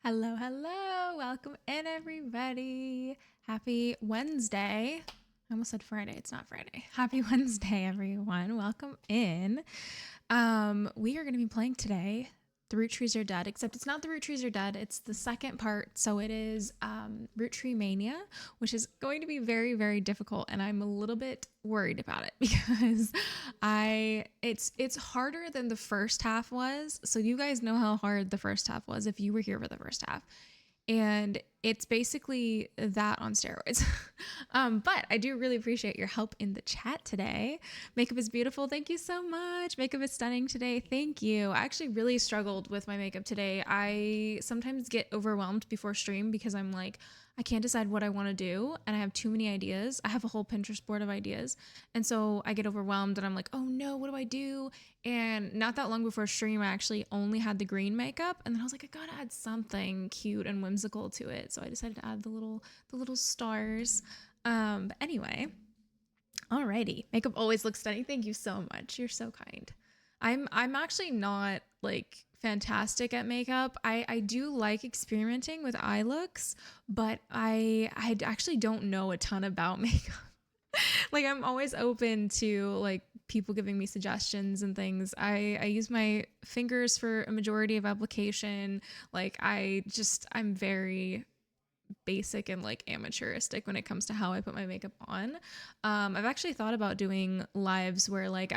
Hello, hello. Welcome in, everybody. Happy Wednesday. I almost said Friday. It's not Friday. Happy Wednesday, everyone. Welcome in. We are going to be playing today The Root Trees Are Dead, except it's not The Root Trees Are Dead. It's the second part. So it is Roottreemania, which is going to be very, very difficult. And I'm a little bit worried about it because it's harder than the first half was. So you guys know how hard the first half was if you were here for the first half. And it's basically that on steroids. But I do really appreciate your help in the chat today. Makeup is beautiful. Thank you so much. Makeup is stunning today. Thank you. I actually really struggled with my makeup today. I sometimes get overwhelmed before stream because I'm like, I can't decide what I want to do and I have too many ideas. I have a whole Pinterest board of ideas. And so I get overwhelmed and I'm like, oh no, what do I do? And not that long before stream, I actually only had the green makeup. And then I was like, I gotta add something cute and whimsical to it. So I decided to add the little stars. But anyway, alrighty. Makeup always looks stunning. Thank you so much. You're so kind. I'm actually not like fantastic at makeup. I do like experimenting with eye looks, but I actually don't know a ton about makeup. Like I'm always open to like people giving me suggestions and things. I use my fingers for a majority of application. Like I'm very basic and like amateuristic when it comes to how I put my makeup on. I've actually thought about doing lives where like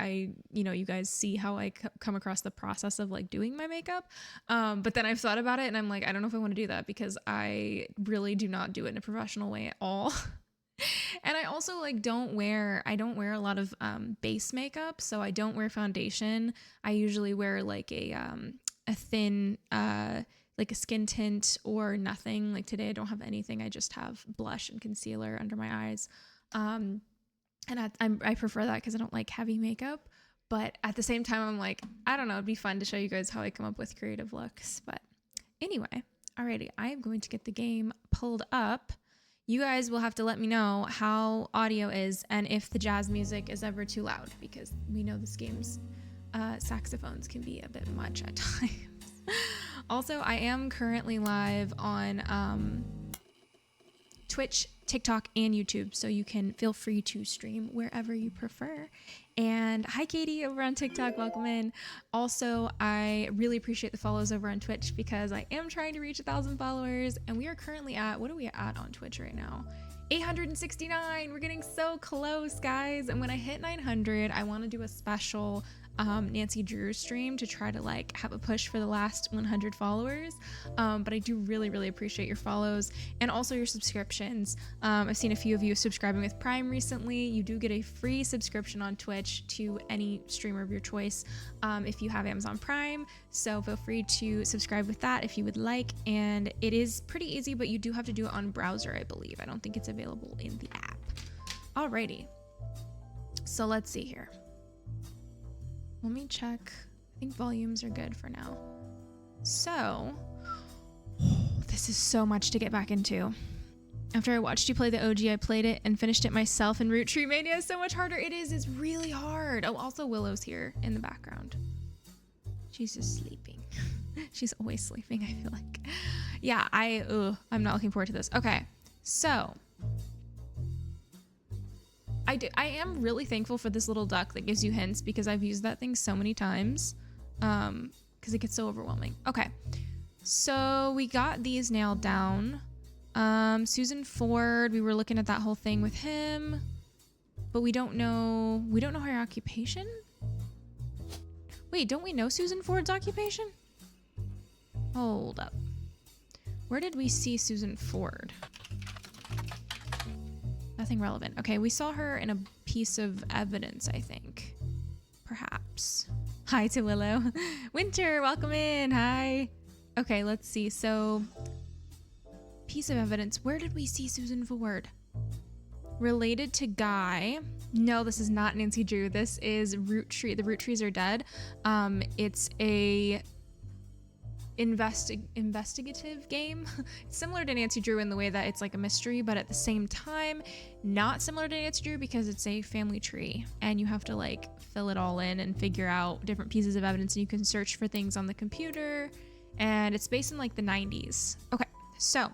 you guys see how I come across the process of like doing my makeup. But then I've thought about it and I'm like, I don't know if I want to do that because I really do not do it in a professional way at all. And I also like don't wear a lot of base makeup, so I don't wear foundation. I usually wear like a thin like a skin tint or nothing. Like today I don't have anything. I just have blush and concealer under my eyes. And I prefer that because I don't like heavy makeup. But at the same time, I'm like, I don't know, it'd be fun to show you guys how I come up with creative looks. But anyway, alrighty, I am going to get the game pulled up. You guys will have to let me know how audio is and if the jazz music is ever too loud because we know this game's saxophones can be a bit much at times. Also, I am currently live on Twitch, TikTok, and YouTube, so you can feel free to stream wherever you prefer. And hi, Katie, over on TikTok. Welcome in. Also, I really appreciate the follows over on Twitch because I am trying to reach 1,000 followers, and we are currently at, what are we at on Twitch right now? 869. We're getting so close, guys. And when I hit 900, I want to do a special Nancy Drew stream to try to like have a push for the last 100 followers. But I do really appreciate your follows and also your subscriptions. I've seen a few of you subscribing with Prime recently. You do get a free subscription on Twitch to any streamer of your choice if you have Amazon Prime. So feel free to subscribe with that if you would like. And it is pretty easy, but you do have to do it on browser, I believe. I don't think it's available in the app. Alrighty. So let's see here. Let me check. I think volumes are good for now. So, this is so much to get back into. After I watched you play the OG, I played it and finished it myself, and Roottreemania is so much harder. It is. It's really hard. Oh, also Willow's here in the background. She's just sleeping. She's always sleeping, I feel like. Yeah, I'm not looking forward to this. Okay, so I am really thankful for this little duck that gives you hints because I've used that thing so many times because it gets so overwhelming. Okay, so we got these nailed down. Susan Ford, we were looking at that whole thing with him, but we don't know her occupation. Wait, don't we know Susan Ford's occupation? Hold up. Where did we see Susan Ford? Nothing relevant. Okay, we saw her in a piece of evidence, I think. Perhaps. Hi to Willow. Winter, welcome in. Hi. Okay, let's see. So, piece of evidence. Where did we see Susan Ford? Related to Guy. No, this is not Nancy Drew. This is Root Tree. The Root Trees Are Dead. It's a investigative game. It's similar to Nancy Drew in the way that it's like a mystery, but at the same time not similar to Nancy Drew because it's a family tree and you have to like fill it all in and figure out different pieces of evidence, and you can search for things on the computer and it's based in like the 90s. Okay, so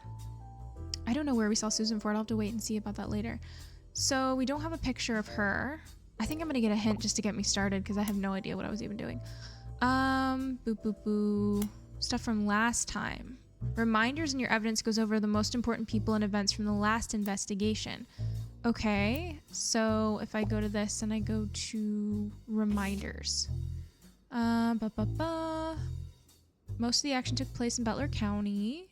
I don't know where we saw Susan Ford. I'll have to wait and see about that later. So we don't have a picture of her. I think I'm gonna get a hint just to get me started because I have no idea what I was even doing. Boo boo boo. Stuff from last time. Reminders in your evidence goes over the most important people and events from the last investigation. Okay, so if I go to this and I go to reminders. Most of the action took place in Butler County.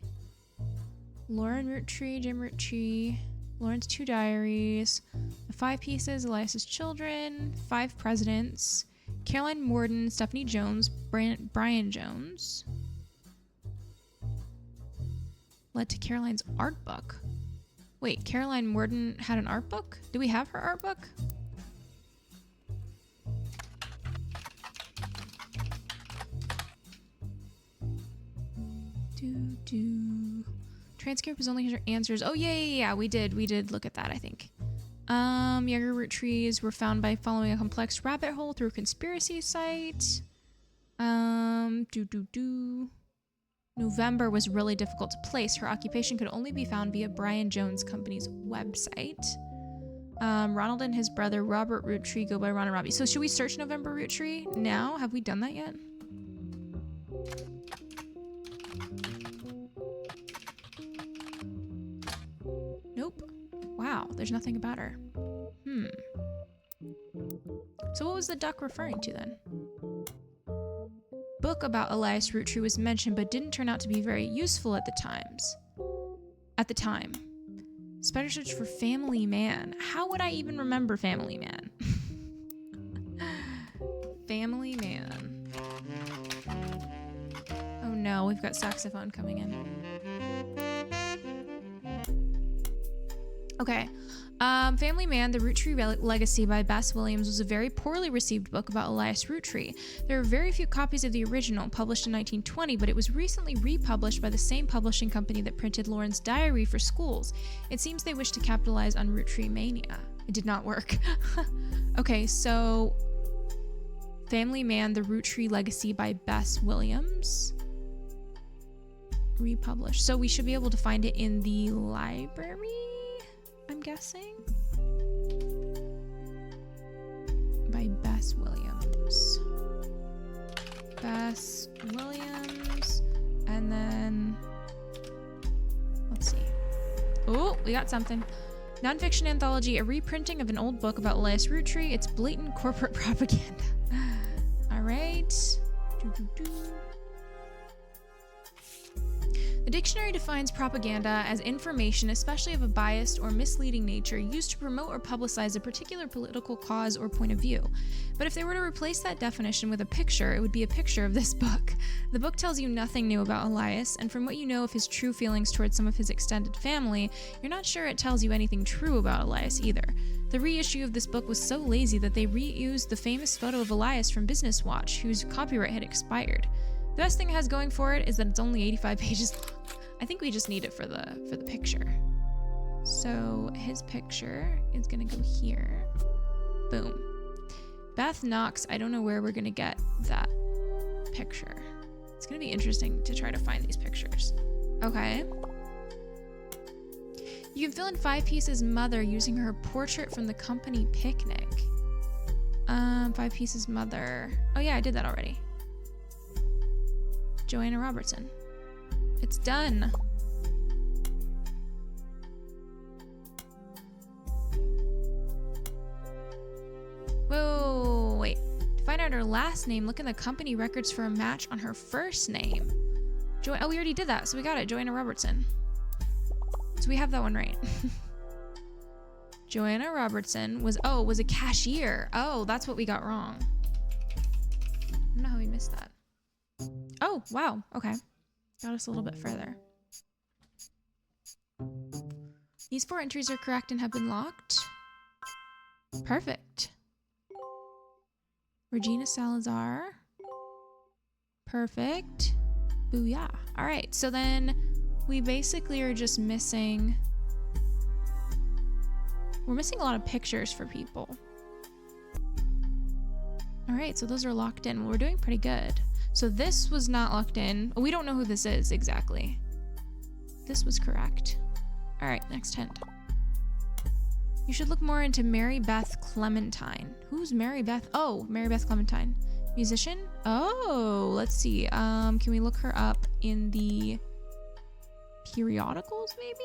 Lauren Roottreemania, Jim Roottreemania, Lauren's 2 diaries, the 5 pieces, Elias's children, 5 presidents, Caroline Morden, Stephanie Jones, Brian Jones. Led to Caroline's art book. Wait, Caroline Morden had an art book? Do we have her art book? Transcript was only her answers. Oh yeah, we did look at that, I think. Younger root trees were found by following a complex rabbit hole through a conspiracy site. November was really difficult to place. Her occupation could only be found via Brian Jones Company's website. Ronald and his brother Robert Roottreemania go by Ron and Robbie. So should we search November Roottreemania now? Have we done that yet? Nope. Wow, there's nothing about her. So what was the duck referring to then? Book about Elias Roottreemania was mentioned but didn't turn out to be very useful at the time. Spider search for Family Man. How would I even remember Family Man? Family Man. Oh no, we've got saxophone coming in. Okay. Family Man, The Roottreemania Legacy by Bess Williams was a very poorly received book about Elias Roottreemania. There are very few copies of the original, published in 1920, but it was recently republished by the same publishing company that printed Lauren's diary for schools. It seems they wished to capitalize on Roottreemania. It did not work. Okay, so Family Man, The Roottreemania Legacy by Bess Williams. Republished. So we should be able to find it in the library, I'm guessing. By Bess Williams. Bess Williams. And then, let's see. Oh, we got something. Nonfiction anthology, a reprinting of an old book about Elias Roottreemania. It's blatant corporate propaganda. All right. The dictionary defines propaganda as information, especially of a biased or misleading nature, used to promote or publicize a particular political cause or point of view. But if they were to replace that definition with a picture, it would be a picture of this book. The book tells you nothing new about Elias, and from what you know of his true feelings towards some of his extended family, you're not sure it tells you anything true about Elias either. The reissue of this book was so lazy that they reused the famous photo of Elias from Business Watch, whose copyright had expired. The best thing it has going for it is that it's only 85 pages long. I think we just need it for the picture. So his picture is gonna go here. Boom. Beth Knox, I don't know where we're gonna get that picture. It's gonna be interesting to try to find these pictures. Okay. You can fill in 5 pieces mother using her portrait from the company picnic. 5 pieces mother. Oh yeah, I did that already. Joanna Robertson. It's done. Whoa, wait. To find out her last name, look in the company records for a match on her first name. Oh, we already did that, so we got it. Joanna Robertson. So we have that one right. Joanna Robertson was a cashier. Oh, that's what we got wrong. I don't know how we missed that. Oh, wow. Okay. Got us a little bit further. These 4 entries are correct and have been locked. Perfect. Regina Salazar. Perfect. Booyah. All right. So then we basically are just missing... We're missing a lot of pictures for people. All right. So those are locked in. We're doing pretty good. So this was not locked in. We don't know who this is exactly. This was correct. All right, next hint. You should look more into Mary Beth Clementine. Who's Mary Beth? Oh, Mary Beth Clementine. Musician? Oh, let's see. Can we look her up in the periodicals, maybe?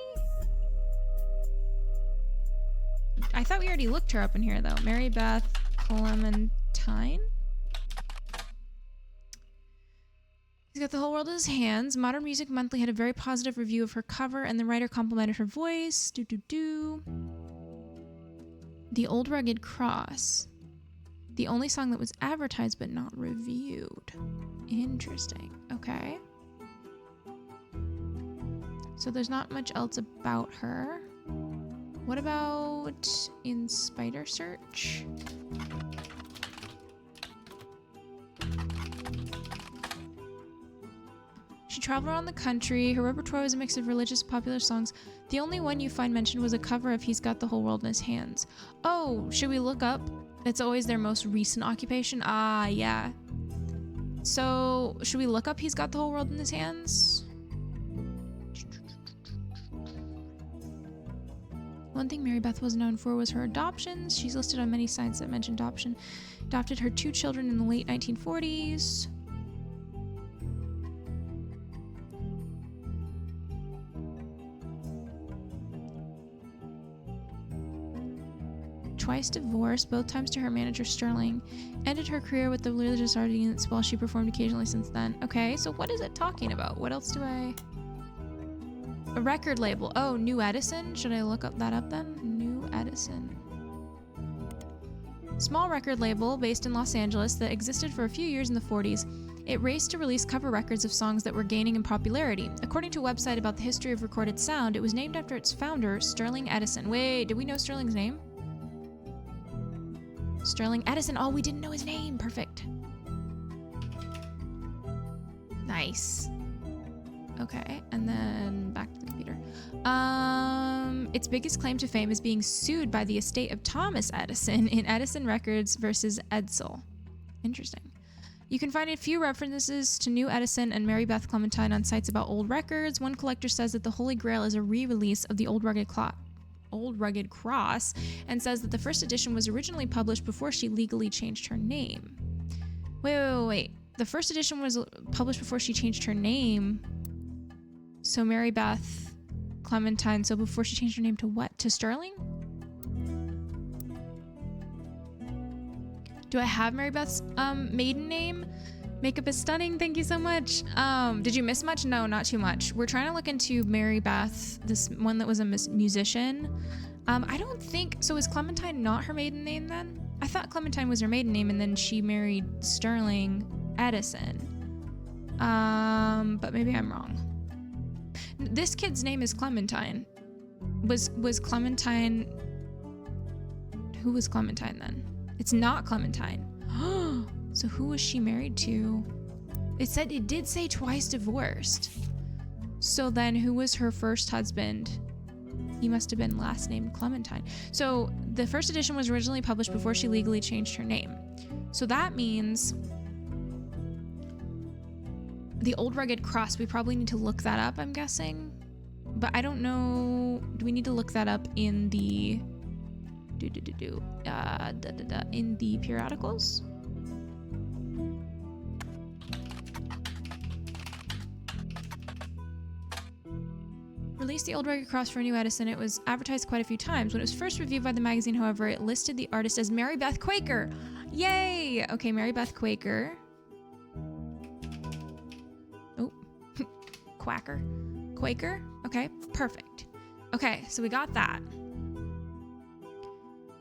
I thought we already looked her up in here, though. Mary Beth Clementine? He's got the whole world in his hands. Modern Music Monthly had a very positive review of her cover, and the writer complimented her voice. The Old Rugged Cross. The only song that was advertised but not reviewed. Interesting. Okay. So there's not much else about her. What about in Spider Search? She traveled around the country. Her repertoire was a mix of religious popular songs. The only one you find mentioned was a cover of He's Got the Whole World in His Hands. Oh, should we look up? It's always their most recent occupation. Ah, yeah. So, should we look up He's Got the Whole World in His Hands? One thing Mary Beth was known for was her adoptions. She's listed on many sites that mention adoption. Adopted her 2 children in the late 1940s. Twice divorced, both times to her manager Sterling. Ended her career with the religious audience while she performed occasionally since then. Okay, so what is it talking about? What else do I... A record label. Oh, New Edison? Should I look that up then? New Edison. Small record label based in Los Angeles that existed for a few years in the 40s. It raced to release cover records of songs that were gaining in popularity. According to a website about the history of recorded sound, it was named after its founder, Sterling Edison. Wait, did we know Sterling's name? Sterling Edison. Oh, we didn't know his name. Perfect. Nice. Okay, and then back to the computer. Its biggest claim to fame is being sued by the estate of Thomas Edison in Edison Records versus Edsel. Interesting. You can find a few references to New Edison and Mary Beth Clementine on sites about old records. One collector says that the Holy Grail is a re-release of the Old Rugged Cross, and says that the first edition was originally published before she legally changed her name. Wait. The first edition was published before she changed her name. So Mary Beth Clementine, so before she changed her name to what? To Sterling? Do I have Mary Beth's maiden name? Makeup is stunning. Thank you so much. Did you miss much? No, not too much. We're trying to look into Mary Beth, this one that was a musician. I don't think... So is Clementine not her maiden name then? I thought Clementine was her maiden name and then she married Sterling Edison. But maybe I'm wrong. This kid's name is Clementine. Was Clementine... Who was Clementine then? It's not Clementine. So who was she married to? It did say twice divorced. So then who was her first husband? He must have been last named Clementine. So the first edition was originally published before she legally changed her name. So that means the Old Rugged Cross, we probably need to look that up, I'm guessing. But I don't know, do we need to look that up in the in the periodicals? Released the Old Rugged Cross for New Edison. It was advertised quite a few times. When it was first reviewed by the magazine, however, it listed the artist as Mary Beth Quaker. Yay! Okay, Mary Beth Quaker. Oh, Quacker. Quaker? Okay, perfect. Okay, so we got that.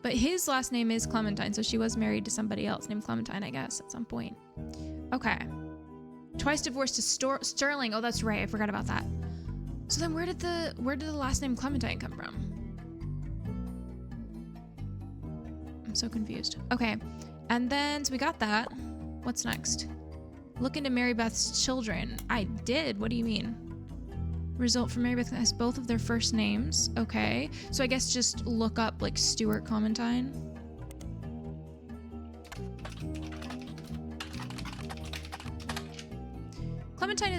But his last name is Clementine, so she was married to somebody else named Clementine, I guess, at some point. Okay. Twice divorced to Sterling. Oh, that's right. I forgot about that. So then where did the last name Clementine come from? I'm so confused. Okay. And then, so we got that. What's next? Look into Mary Beth's children. I did. What do you mean? Result for Mary Beth has both of their first names. Okay. So I guess just look up like Stuart Clementine.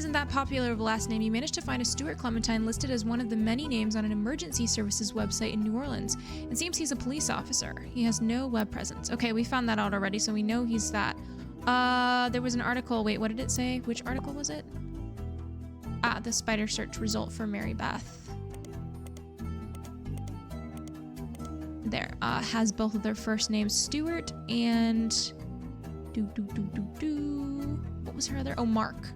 isn't that popular of a last name, you managed to find a Stuart Clementine listed as one of the many names on an emergency services website in New Orleans. It seems he's a police officer. He has no web presence. Okay, we found that out already, so we know he's that. There was an article. Wait, what did it say? Which article was it? The spider search result for Mary Beth. There. Has both of their first names, Stuart and... What was her other? Oh, Mark.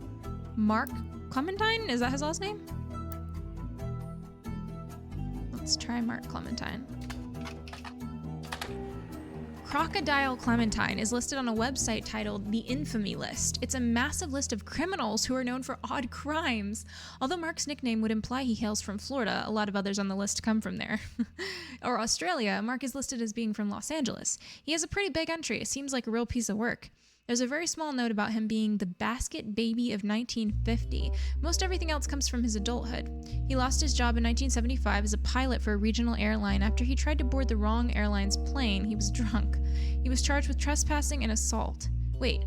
Mark Clementine? Is that his last name? Let's try Mark Clementine. Crocodile Clementine is listed on a website titled The Infamy List. It's a massive list of criminals who are known for odd crimes. Although Mark's nickname would imply he hails from Florida, a lot of others on the list come from there. Or Australia, Mark is listed as being from Los Angeles. He has a pretty big entry. It seems like a real piece of work. There's a very small note about him being the basket baby of 1950. Most everything else comes from his adulthood. He lost his job in 1975 as a pilot for a regional airline after he tried to board the wrong airline's plane. He was drunk. He was charged with trespassing and assault. Wait.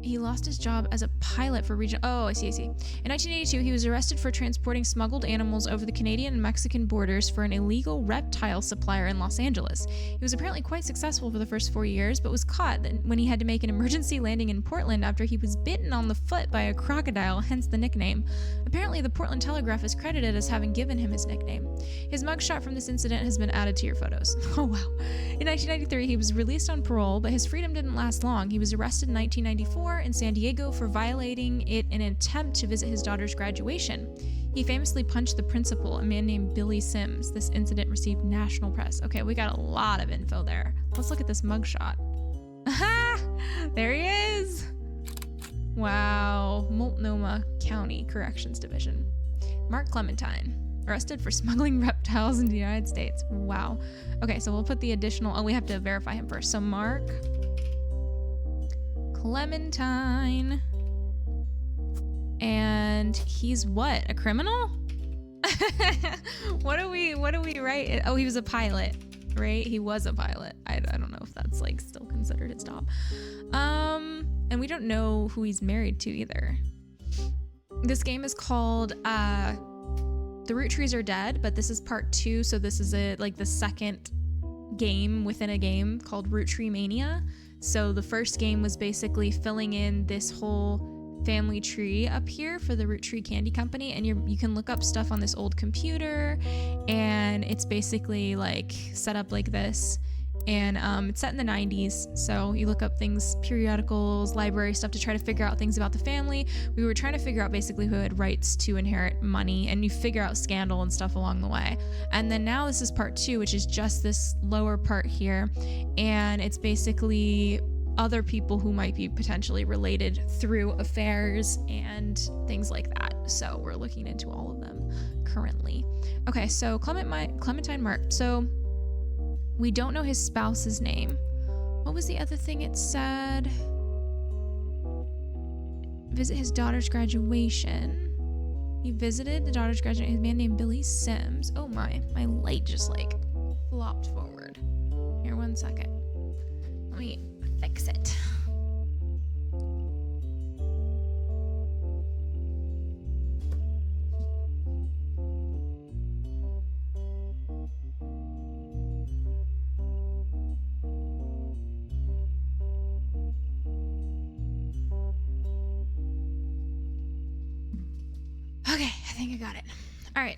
He lost his job as a pilot for regional... Oh, I see. In 1982, he was arrested for transporting smuggled animals over the Canadian and Mexican borders for an illegal reptile supplier in Los Angeles. He was apparently quite successful for the first 4 years, but was caught when he had to make an emergency landing in Portland after he was bitten on the foot by a crocodile, hence the nickname. Apparently, the Portland Telegraph is credited as having given him his nickname. His mugshot from this incident has been added to your photos. Oh, wow. In 1993, he was released on parole, but his freedom didn't last long. He was arrested in 1994 in San Diego for violating it in an attempt to visit his daughter's graduation. He famously punched the principal, a man named Billy Sims. This incident received national press. Okay, we got a lot of info there. Let's look at this mugshot. Aha! There he is! Wow. Multnomah County Corrections Division. Mark Clementine, arrested for smuggling reptiles into the United States. Wow. Okay, so we'll put the additional... Oh, we have to verify him first. So Mark Clementine. And he's what? A criminal? What do we write? Oh, he was a pilot, right? He was a pilot. I don't know if that's like still considered his job. And we don't know who he's married to either. This game is called The Root Trees Are Dead, but this is part 2, so this is like the second game within a game called Roottreemania. So the first game was basically filling in this whole family tree up here for the Root Tree Candy Company, and you can look up stuff on this old computer, and it's basically like set up like this, and it's set in the 90s, so you look up things, periodicals, library stuff to try to figure out things about the family. We were trying to figure out basically who had rights to inherit money, and you figure out scandal and stuff along the way. And then now this is part 2, which is just this lower part here, and it's basically other people who might be potentially related through affairs and things like that. So we're looking into all of them currently. Okay, so Clementine Mark. So we don't know his spouse's name. What was the other thing it said? Visit his daughter's graduation. He visited the daughter's graduation. A man named Billy Sims. Oh my light just like flopped forward. Here, 1 second. Let me fix it. Okay, I think I got it. All right.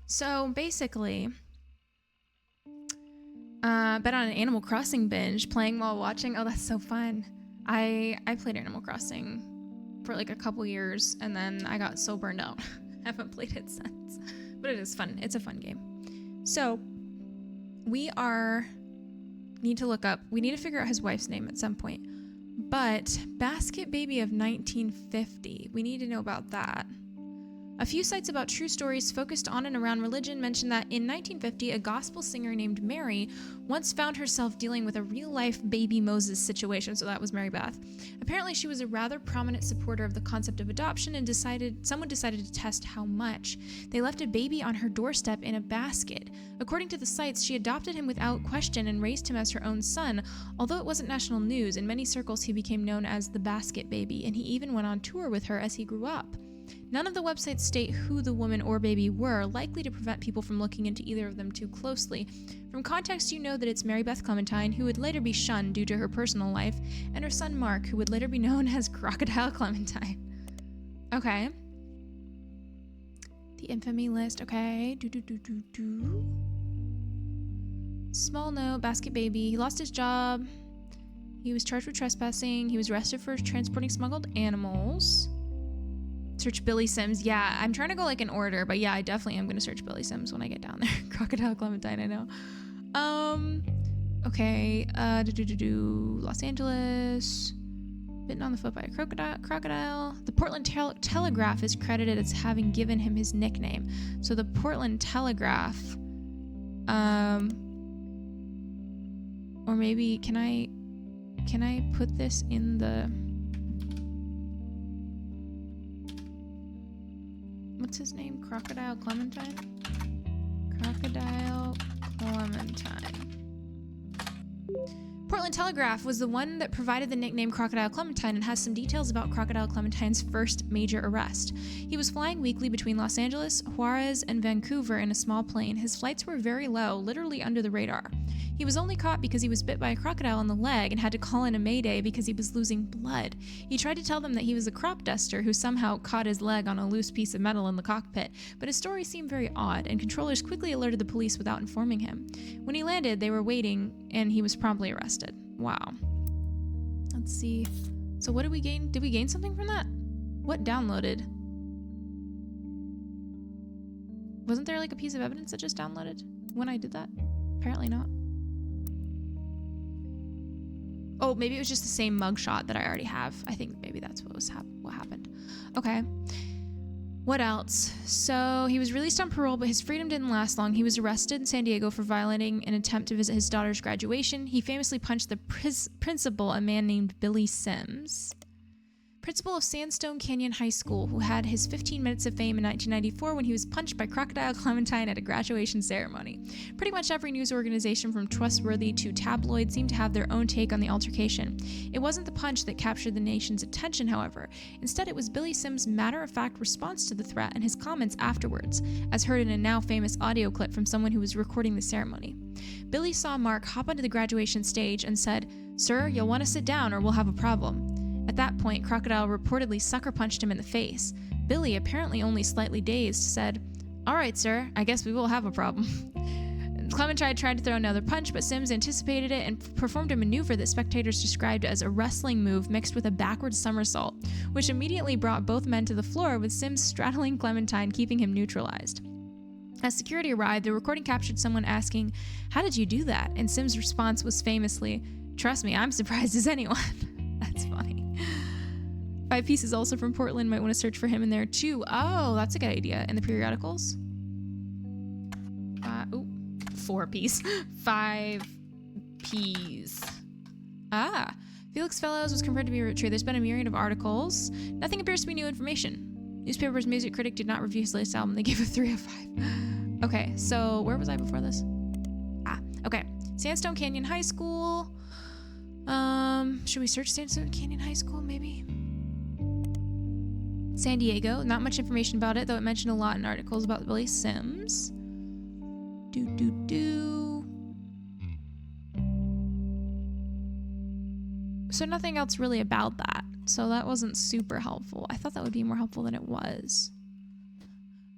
So basically, been on an Animal Crossing binge, playing while watching. Oh, that's so fun. I played Animal Crossing for like a couple years, and then I got so burned out. Haven't played it since. But it is fun. It's a fun game. So we need to figure out his wife's name at some point. But Basket Baby of 1950, we need to know about that. A few sites about true stories focused on and around religion mention that in 1950, a gospel singer named Mary once found herself dealing with a real-life baby Moses situation, so that was Mary Beth. Apparently, she was a rather prominent supporter of the concept of adoption and someone decided to test how much. They left a baby on her doorstep in a basket. According to the sites, she adopted him without question and raised him as her own son. Although it wasn't national news, in many circles he became known as the basket baby, and he even went on tour with her as he grew up. None of the websites state who the woman or baby were, likely to prevent people from looking into either of them too closely. From context, you know that it's Mary Beth Clementine, who would later be shunned due to her personal life, and her son Mark, who would later be known as Crocodile Clementine. Okay. The infamy list, okay. Small note, basket baby. He lost his job. He was charged with trespassing. He was arrested for transporting smuggled animals. Search Billy Sims. Yeah, I'm trying to go like in order, but yeah, I definitely am going to search Billy Sims when I get down there. Crocodile Clementine, I know. Okay. Los Angeles. Bitten on the foot by a crocodile. The Portland Telegraph is credited as having given him his nickname. So the Portland Telegraph. Or maybe can I put this in the... What's his name? Crocodile Clementine? Crocodile Clementine. Portland Telegraph was the one that provided the nickname Crocodile Clementine and has some details about Crocodile Clementine's first major arrest. He was flying weekly between Los Angeles, Juarez, and Vancouver in a small plane. His flights were very low, literally under the radar. He was only caught because he was bit by a crocodile on the leg and had to call in a mayday because he was losing blood. He tried to tell them that he was a crop duster who somehow caught his leg on a loose piece of metal in the cockpit, but his story seemed very odd, and controllers quickly alerted the police without informing him. When he landed, they were waiting, and he was promptly arrested. Wow. Let's see. So what did we gain? Did we gain something from that? What downloaded? Wasn't there like a piece of evidence that just downloaded when I did that? Apparently not. Oh, maybe it was just the same mugshot that I already have. I think maybe that's what happened. Okay. What else? So he was released on parole, but his freedom didn't last long. He was arrested in San Diego for violating an attempt to visit his daughter's graduation. He famously punched the principal, a man named Billy Sims, principal of Sandstone Canyon High School, who had his 15 minutes of fame in 1994 when he was punched by Crocodile Clementine at a graduation ceremony. Pretty much every news organization from Trustworthy to Tabloid seemed to have their own take on the altercation. It wasn't the punch that captured the nation's attention, however. Instead, it was Billy Sims' matter-of-fact response to the threat and his comments afterwards, as heard in a now famous audio clip from someone who was recording the ceremony. Billy saw Mark hop onto the graduation stage and said, "Sir, you'll want to sit down or we'll have a problem." At that point, Crocodile reportedly sucker punched him in the face. Billy, apparently only slightly dazed, said, "All right, sir, I guess we will have a problem." Clementine tried to throw another punch, but Sims anticipated it and performed a maneuver that spectators described as a wrestling move mixed with a backward somersault, which immediately brought both men to the floor, with Sims straddling Clementine, keeping him neutralized. As security arrived, the recording captured someone asking, "How did you do that?" And Sims' response was famously, "Trust me, I'm surprised as anyone." That's funny. 5 Pieces also from Portland. Might want to search for him in there too. Oh, that's a good idea. In the periodicals. 4 Piece. 5 P's. Felix Fellows was confirmed to be true. There's been a myriad of articles. Nothing appears to be new information. Newspaper's music critic did not review his latest album. They gave it 3 out of 5. Okay, so where was I before this? Okay. Sandstone Canyon High School. Should we search Sandstone Canyon High School, maybe? San Diego. Not much information about it, though it mentioned a lot in articles about Billy Sims. So nothing else really about that. So that wasn't super helpful. I thought that would be more helpful than it was.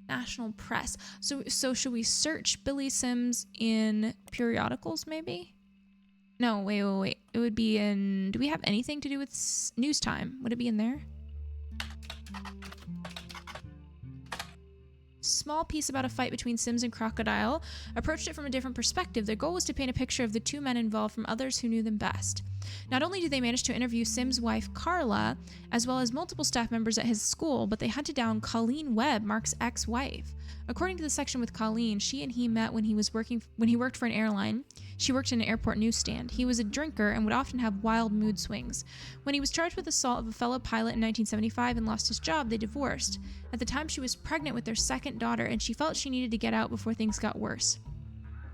National press. So should we search Billy Sims in periodicals, maybe? No, wait. It would be in... Do we have anything to do with News Time? Would it be in there? Small piece about a fight between Sims and Crocodile. Approached it from a different perspective. Their goal was to paint a picture of the 2 men involved from others who knew them best. Not only did they manage to interview Sim's wife, Carla, as well as multiple staff members at his school, but they hunted down Colleen Webb, Mark's ex-wife. According to the section with Colleen, she and he met when he worked for an airline. She worked in an airport newsstand. He was a drinker and would often have wild mood swings. When he was charged with assault of a fellow pilot in 1975 and lost his job, they divorced. At the time, she was pregnant with their second daughter, and she felt she needed to get out before things got worse.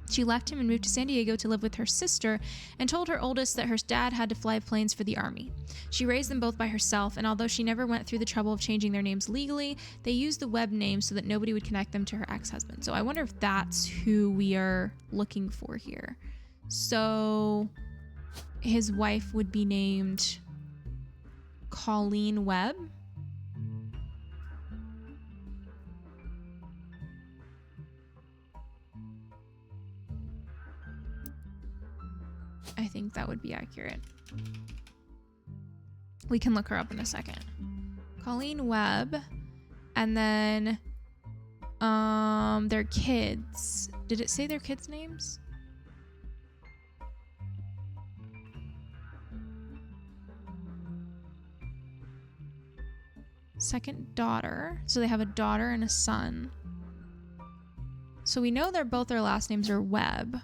She left him and moved to San Diego to live with her sister and told her oldest that her dad had to fly planes for the Army. She raised them both by herself, and although she never went through the trouble of changing their names legally, they used the Webb name so that nobody would connect them to her ex-husband. So I wonder if that's who we are looking for here. So his wife would be named Colleen Webb. I think that would be accurate. We can look her up in a second. Colleen Webb, and then their kids. Did it say their kids' names? Second daughter. So they have a daughter and a son. So we know their last names are Webb.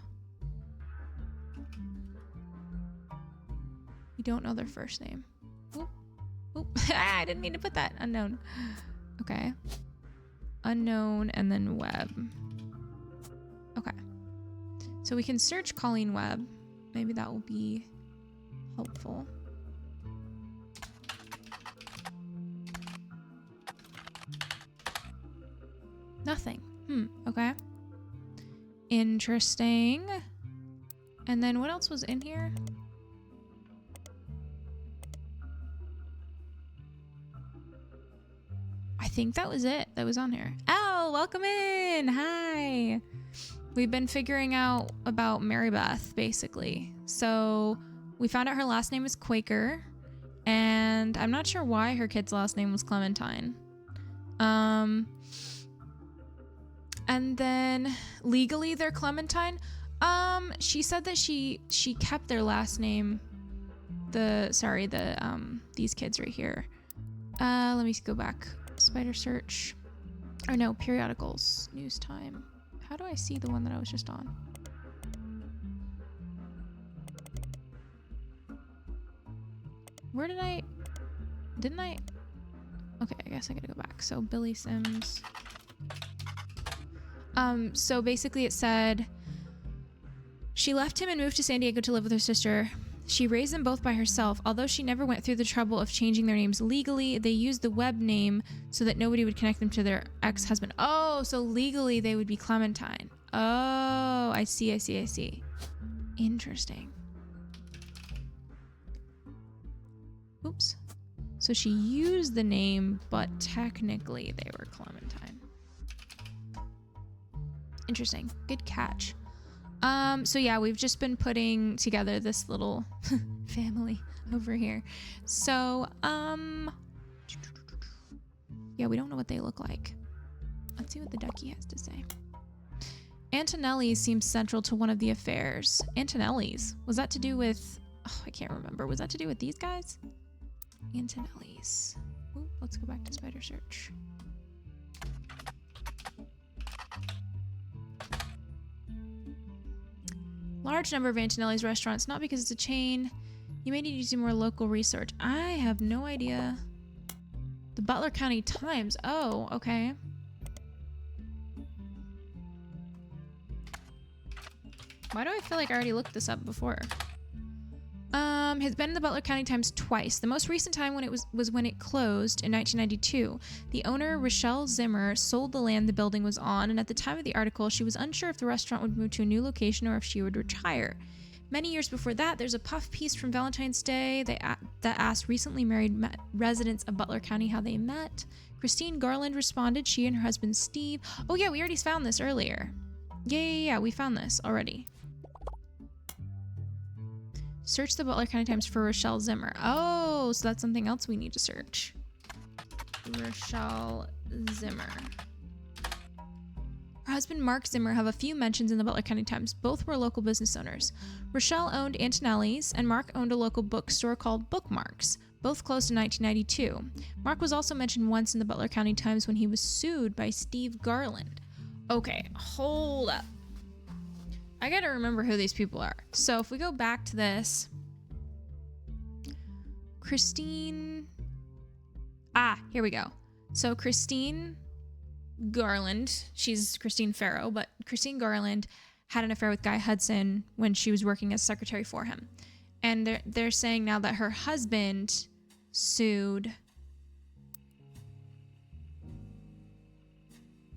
We don't know their first name. Oop. Oop. I didn't mean to put that. Unknown. Okay. Unknown and then Webb. Okay. So we can search Colleen Webb. Maybe that will be helpful. Nothing. Okay. Interesting. And then what else was in here? I think that was it that was on here. Al, welcome in. Hi. We've been figuring out about Mary Beth, basically. So we found out her last name is Quaker, and I'm not sure why her kid's last name was Clementine. And then legally they're Clementine. She said that she kept their last name. These kids right here. Let me go back. Spider search. Or no, periodicals. News time. How do I see the one that I was just on? Where didn't I? Okay, I guess I gotta go back. So Billy Sims. So basically it said she left him and moved to San Diego to live with her sister. She raised them both by herself. Although she never went through the trouble of changing their names legally, they used the Webb name so that nobody would connect them to their ex-husband. Oh, so legally they would be Clementine. Oh, I see. Interesting. Oops. So she used the name, but technically they were Clementine. Interesting. Good catch. So yeah, we've just been putting together this little family over here. So, yeah, we don't know what they look like. Let's see what the ducky has to say. Antonelli's seems central to one of the affairs. Antonelli's? Was that to do with... Oh, I can't remember. Was that to do with these guys? Antonelli's. Ooh, let's go back to spider search. Large number of Antonelli's restaurants, not because it's a chain. You may need to do more local research. I have no idea. The Butler County Times. Oh, okay. Why do I feel like I already looked this up before? Has been in the Butler County Times twice. The most recent time when it was when it closed in 1992. The owner, Rochelle Zimmer, sold the land the building was on, and at the time of the article, she was unsure if the restaurant would move to a new location or if she would retire. Many years before that, there's a puff piece from Valentine's Day that asked recently married residents of Butler County how they met. Christine Garland responded, she and her husband Steve. Oh yeah, we already found this earlier. Yeah, we found this already. Search the Butler County Times for Rochelle Zimmer. Oh, so that's something else we need to search. Rochelle Zimmer. Her husband Mark Zimmer have a few mentions in the Butler County Times. Both were local business owners. Rochelle owned Antonelli's, and Mark owned a local bookstore called Bookmarks. Both closed in 1992. Mark was also mentioned once in the Butler County Times when he was sued by Steve Garland. Okay, hold up. I gotta remember who these people are. So if we go back to this, Christine... here we go. So Christine Garland, she's Christine Farrow, but Christine Garland had an affair with Guy Hudson when she was working as secretary for him. And they're saying now that her husband sued.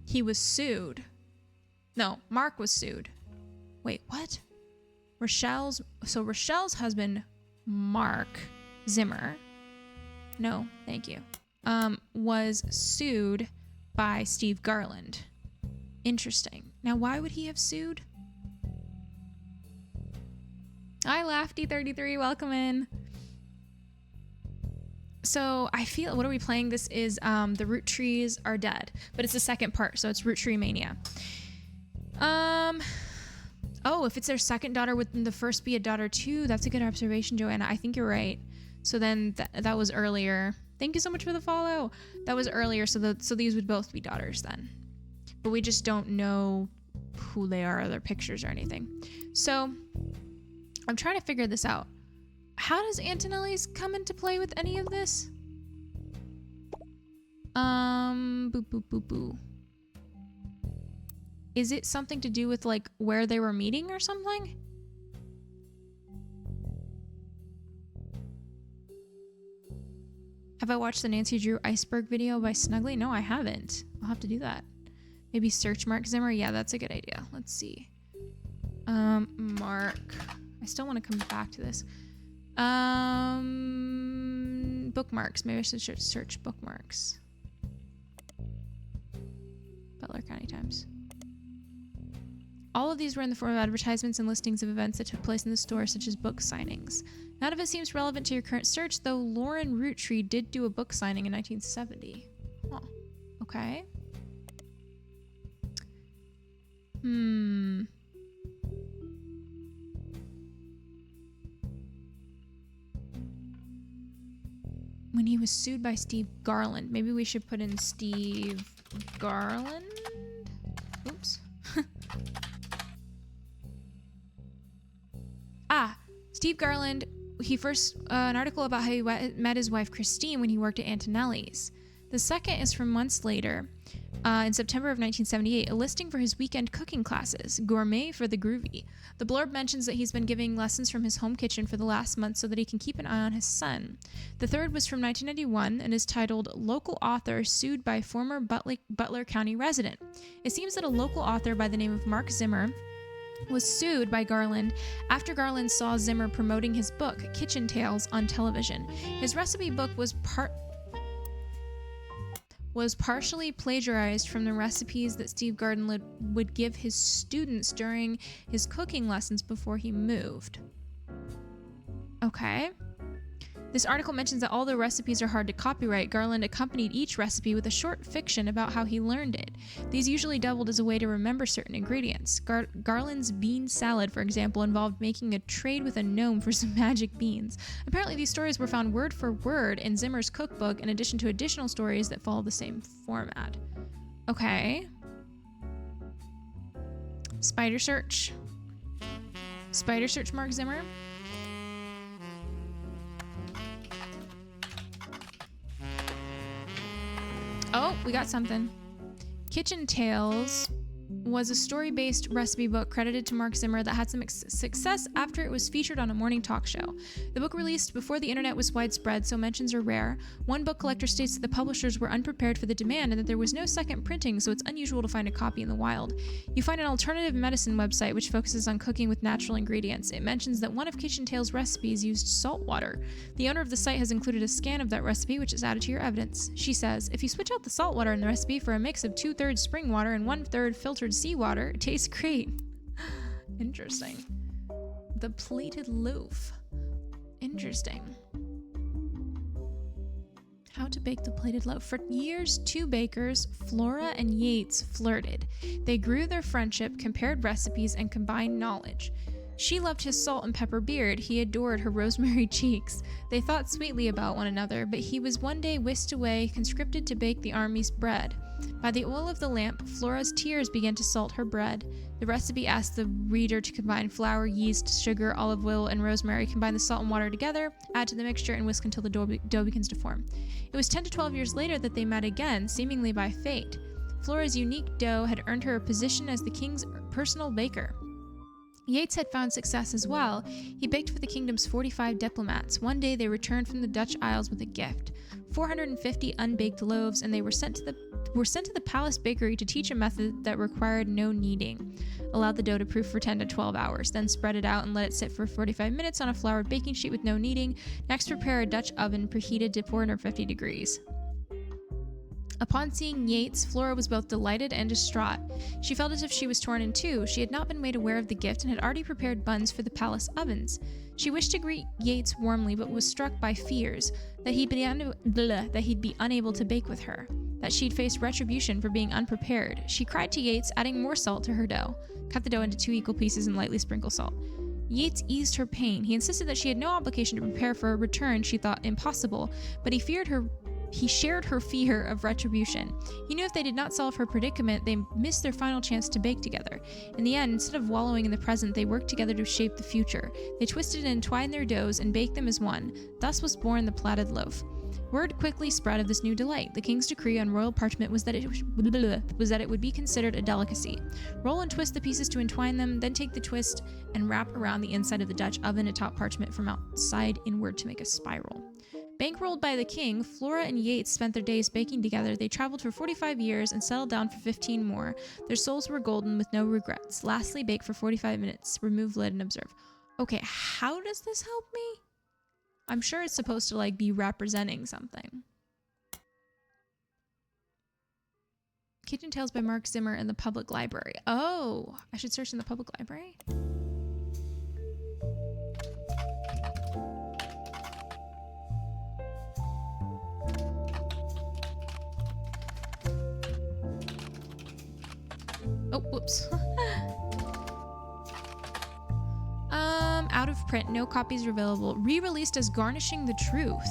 He was sued. No, Mark was sued. Wait, what? Rochelle's husband, Mark Zimmer. No, thank you. Was sued by Steve Garland. Interesting. Now, why would he have sued? Hi, Lafty33, welcome in. So I feel, what are we playing? This is The Root Trees Are Dead, but it's the second part, so it's Roottreemania. Oh, if it's their second daughter, wouldn't the first be a daughter too? That's a good observation, Joanna. I think you're right. So then that was earlier. Thank you so much for the follow. That was earlier, so these would both be daughters then. But we just don't know who they are or their pictures or anything. So I'm trying to figure this out. How does Antonelli's come into play with any of this? Boo. Is it something to do with like where they were meeting or something? Have I watched the Nancy Drew iceberg video by Snuggly? No, I haven't. I'll have to do that. Maybe search Mark Zimmer. Yeah, that's a good idea. Let's see. Mark. I still want to come back to this. Bookmarks. Maybe I should search bookmarks. Butler County Times. All of these were in the form of advertisements and listings of events that took place in the store, such as book signings. None of it seems relevant to your current search, though Lauren Roottree did do a book signing in 1970. Huh. Okay. When he was sued by Steve Garland. Maybe we should put in Steve Garland? Oops. Steve Garland, he first, an article about how he met his wife Christine when he worked at Antonelli's. The second is from months later, in September of 1978, a listing for his weekend cooking classes, Gourmet for the Groovy. The blurb mentions that he's been giving lessons from his home kitchen for the last month so that he can keep an eye on his son. The third was from 1991 and is titled Local Author Sued by Former Butler County Resident. It seems that a local author by the name of Mark Zimmer was sued by Garland after Garland saw Zimmer promoting his book, Kitchen Tales, on television. His recipe book was partially plagiarized from the recipes that Steve Garland would give his students during his cooking lessons before he moved. Okay. This article mentions that although recipes are hard to copyright, Garland accompanied each recipe with a short fiction about how he learned it. These usually doubled as a way to remember certain ingredients. Garland's bean salad, for example, involved making a trade with a gnome for some magic beans. Apparently, these stories were found word for word in Zimmer's cookbook, in addition to additional stories that follow the same format. Okay. Spider search. Spider search Mark Zimmer. Oh, we got something. Kitchen Tales was a story-based recipe book credited to Mark Zimmer that had some success after it was featured on a morning talk show. The book released before the internet was widespread, so mentions are rare. One book collector states that the publishers were unprepared for the demand and that there was no second printing, so it's unusual to find a copy in the wild. You find an alternative medicine website which focuses on cooking with natural ingredients. It mentions that one of Kitchen Tales' recipes used salt water. The owner of the site has included a scan of that recipe, which is added to your evidence. She says, if you switch out the salt water in the recipe for a mix of 2/3 spring water and 1/3 filtered seawater, it tastes great. Interesting. The plated loaf. Interesting. How to bake the plated loaf. For years, two bakers, Flora and Yates, flirted. They grew their friendship, compared recipes, and combined knowledge. She loved his salt and pepper beard. He adored her rosemary cheeks. They thought sweetly about one another, but he was one day whisked away, conscripted to bake the army's bread. By the oil of the lamp, Flora's tears began to salt her bread. The recipe asked the reader to combine flour, yeast, sugar, olive oil, and rosemary, combine the salt and water together, add to the mixture, and whisk until the dough begins to form. It was 10 to 12 years later that they met again, seemingly by fate. Flora's unique dough had earned her a position as the king's personal baker. Yates had found success as well. He baked for the kingdom's 45 diplomats. One day they returned from the Dutch Isles with a gift: 450 unbaked loaves, and they were sent to the palace bakery to teach a method that required no kneading. Allowed the dough to proof for 10 to 12 hours, then spread it out and let it sit for 45 minutes on a floured baking sheet with no kneading. Next, prepare a Dutch oven preheated to 450 degrees. Upon seeing Yates, Flora was both delighted and distraught. She felt as if she was torn in two. She had not been made aware of the gift and had already prepared buns for the palace ovens. She wished to greet Yates warmly, but was struck by fears that he'd be unable to bake with her, that she'd face retribution for being unprepared. She cried to Yates, adding more salt to her dough. Cut the dough into 2 equal pieces and lightly sprinkle salt. Yates eased her pain. He insisted that she had no obligation to prepare for a return she thought impossible, but he shared her fear of retribution. He knew if they did not solve her predicament, they missed their final chance to bake together. In the end, instead of wallowing in the present, they worked together to shape the future. They twisted and entwined their doughs and baked them as one. Thus was born the platted loaf. Word quickly spread of this new delight. The king's decree on royal parchment was that it would be considered a delicacy. Roll and twist the pieces to entwine them, then take the twist and wrap around the inside of the Dutch oven atop parchment from outside inward to make a spiral. Bankrolled by the king, Flora and Yates spent their days baking together. They traveled for 45 years and settled down for 15 more. Their souls were golden with no regrets. Lastly, bake for 45 minutes. Remove lid and observe. Okay, how does this help me? I'm sure it's supposed to be representing something. Kitchen Tales by Mark Zimmer in the public library. Oh, I should search in the public library? Oh, whoops. Out of print, no copies are available. Re-released as Garnishing the Truth.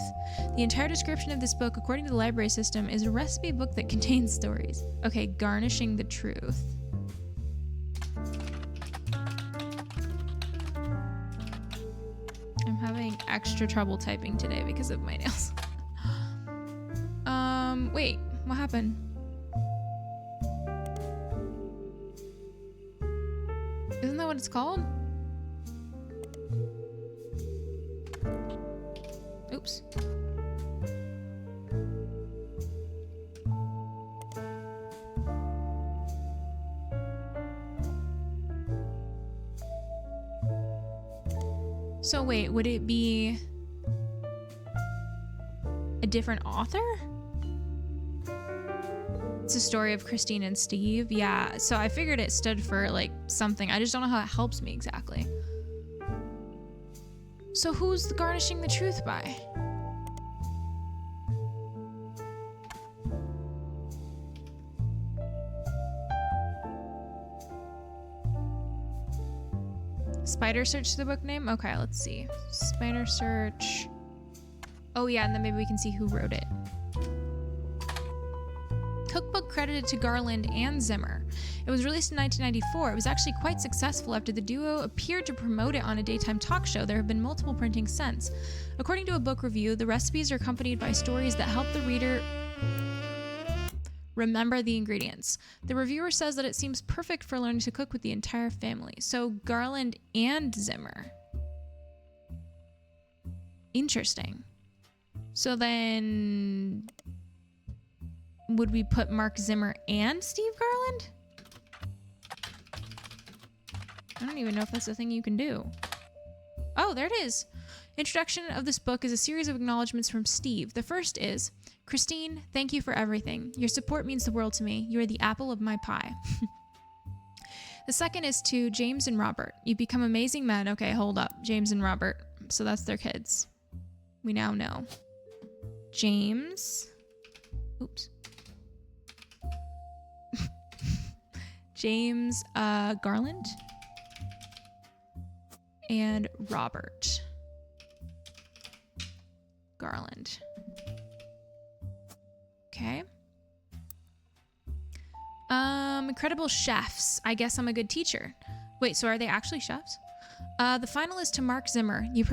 The entire description of this book, according to the library system, is a recipe book that contains stories. Okay, Garnishing the Truth. I'm having extra trouble typing today because of my nails. Wait, what happened? Isn't that what it's called? Oops. So wait, would it be a different author? It's a story of Christine and Steve. Yeah, so I figured it stood for something. I just don't know how it helps me exactly. So who's Garnishing the Truth by? Spider search the book name? Okay, let's see. Spider search. Oh yeah, and then maybe we can see who wrote it. Cookbook credited to Garland and Zimmer. It was released in 1994. It was actually quite successful after the duo appeared to promote it on a daytime talk show. There have been multiple printings since. According to a book review, the recipes are accompanied by stories that help the reader remember the ingredients. The reviewer says that it seems perfect for learning to cook with the entire family. So Garland and Zimmer. Interesting. So then would we put Mark Zimmer and Steve Garland? I don't even know if that's a thing you can do. Oh, there it is. Introduction of this book is a series of acknowledgments from Steve. The first is, Christine, thank you for everything. Your support means the world to me. You are the apple of my pie. The second is to James and Robert. You become amazing men. Okay, hold up. James and Robert. So that's their kids. We now know. James. Oops. James Garland. And Robert Garland. Okay. Incredible chefs. I guess I'm a good teacher. Wait, so are they actually chefs? The final is to Mark Zimmer. You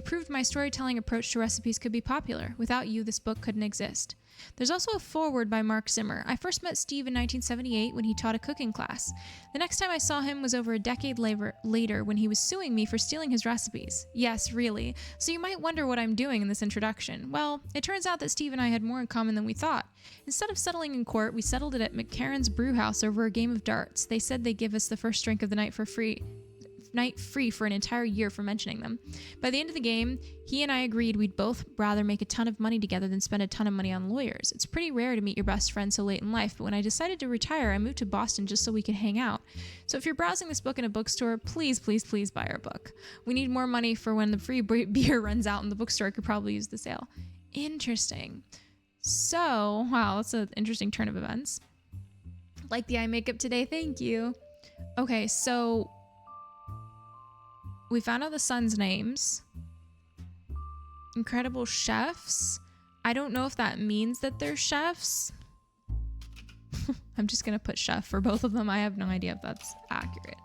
proved my storytelling approach to recipes could be popular. Without you, this book couldn't exist. There's also a foreword by Mark Zimmer. I first met Steve in 1978 when he taught a cooking class. The next time I saw him was over a decade later when he was suing me for stealing his recipes. Yes, really. So you might wonder what I'm doing in this introduction. Well, it turns out that Steve and I had more in common than we thought. Instead of settling in court, we settled it at McCarran's Brewhouse over a game of darts. They said they'd give us the first drink of the night free for an entire year for mentioning them. By the end of the game, he and I agreed we'd both rather make a ton of money together than spend a ton of money on lawyers. It's pretty rare to meet your best friend so late in life, but when I decided to retire, I moved to Boston just so we could hang out. So if you're browsing this book in a bookstore, please, please, please buy our book. We need more money for when the free beer runs out and the bookstore could probably use the sale. Interesting. So, wow, that's an interesting turn of events. Like the eye makeup today, thank you. Okay, so we found out the sons' names. Incredible chefs. I don't know if that means that they're chefs. I'm just gonna put chef for both of them. I have no idea if that's accurate.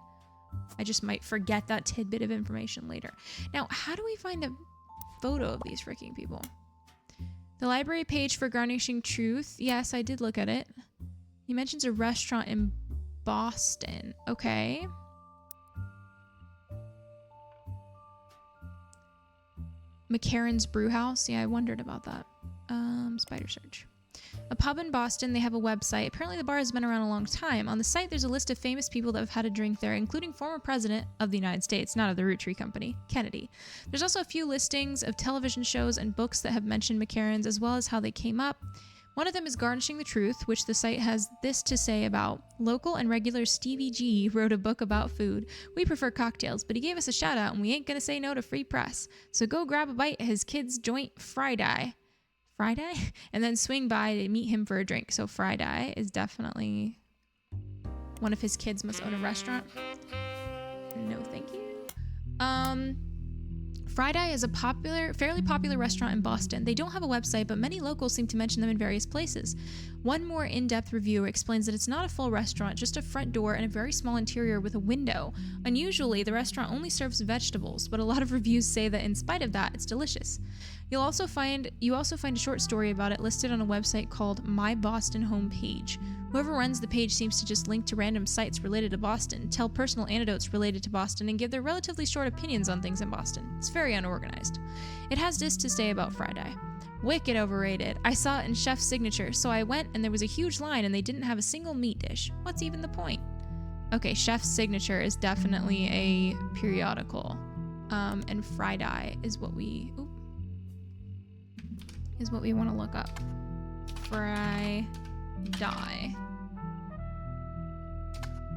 I just might forget that tidbit of information later. Now, how do we find a photo of these freaking people? The library page for Garnishing Truth. Yes, I did look at it. He mentions a restaurant in Boston. Okay. McCarran's Brewhouse. Yeah, I wondered about that. Spider search. A pub in Boston. They have a website. Apparently the bar has been around a long time. On the site, there's a list of famous people that have had a drink there, including former president of the United States, not of the Roottreemania Company, Kennedy. There's also a few listings of television shows and books that have mentioned McCarran's, as well as how they came up. One of them is Garnishing the Truth, which the site has this to say about. Local and regular Stevie G wrote a book about food. We prefer cocktails, but he gave us a shout out and we ain't gonna say no to free press. So go grab a bite at his kid's joint Friday? And then swing by to meet him for a drink. So Friday is definitely one of his kids must own a restaurant. No, thank you. Friday is a fairly popular restaurant in Boston. They don't have a website, but many locals seem to mention them in various places. One more in-depth review explains that it's not a full restaurant, just a front door and a very small interior with a window. Unusually, the restaurant only serves vegetables, but a lot of reviews say that in spite of that, it's delicious. You also find a short story about it listed on a website called My Boston Homepage. Whoever runs the page seems to just link to random sites related to Boston, tell personal anecdotes related to Boston, and give their relatively short opinions on things in Boston. It's very unorganized. It has this to say about Friday. Wicked overrated. I saw it in Chef's Signature, so I went and there was a huge line and they didn't have a single meat dish. What's even the point? Okay, Chef's Signature is definitely a periodical. And Friday is what we want to look up. Friday.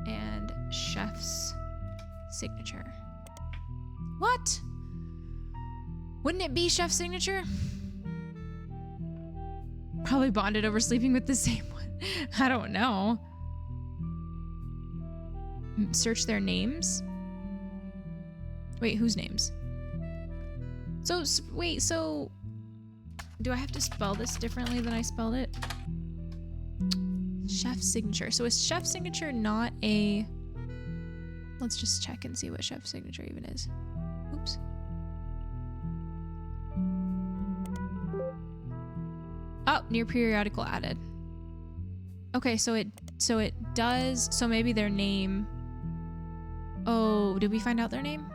And Chef's Signature. What? Wouldn't it be Chef's Signature? Probably bonded over sleeping with the same one. I don't know. Search their names. Wait, whose names? So do I have to spell this differently than I spelled it? Chef's Signature. So is Chef's Signature not a... Let's just check and see what Chef's Signature even is. Oops. Oh, near periodical added. Okay, so it does... So maybe their name... Oh, did we find out their name?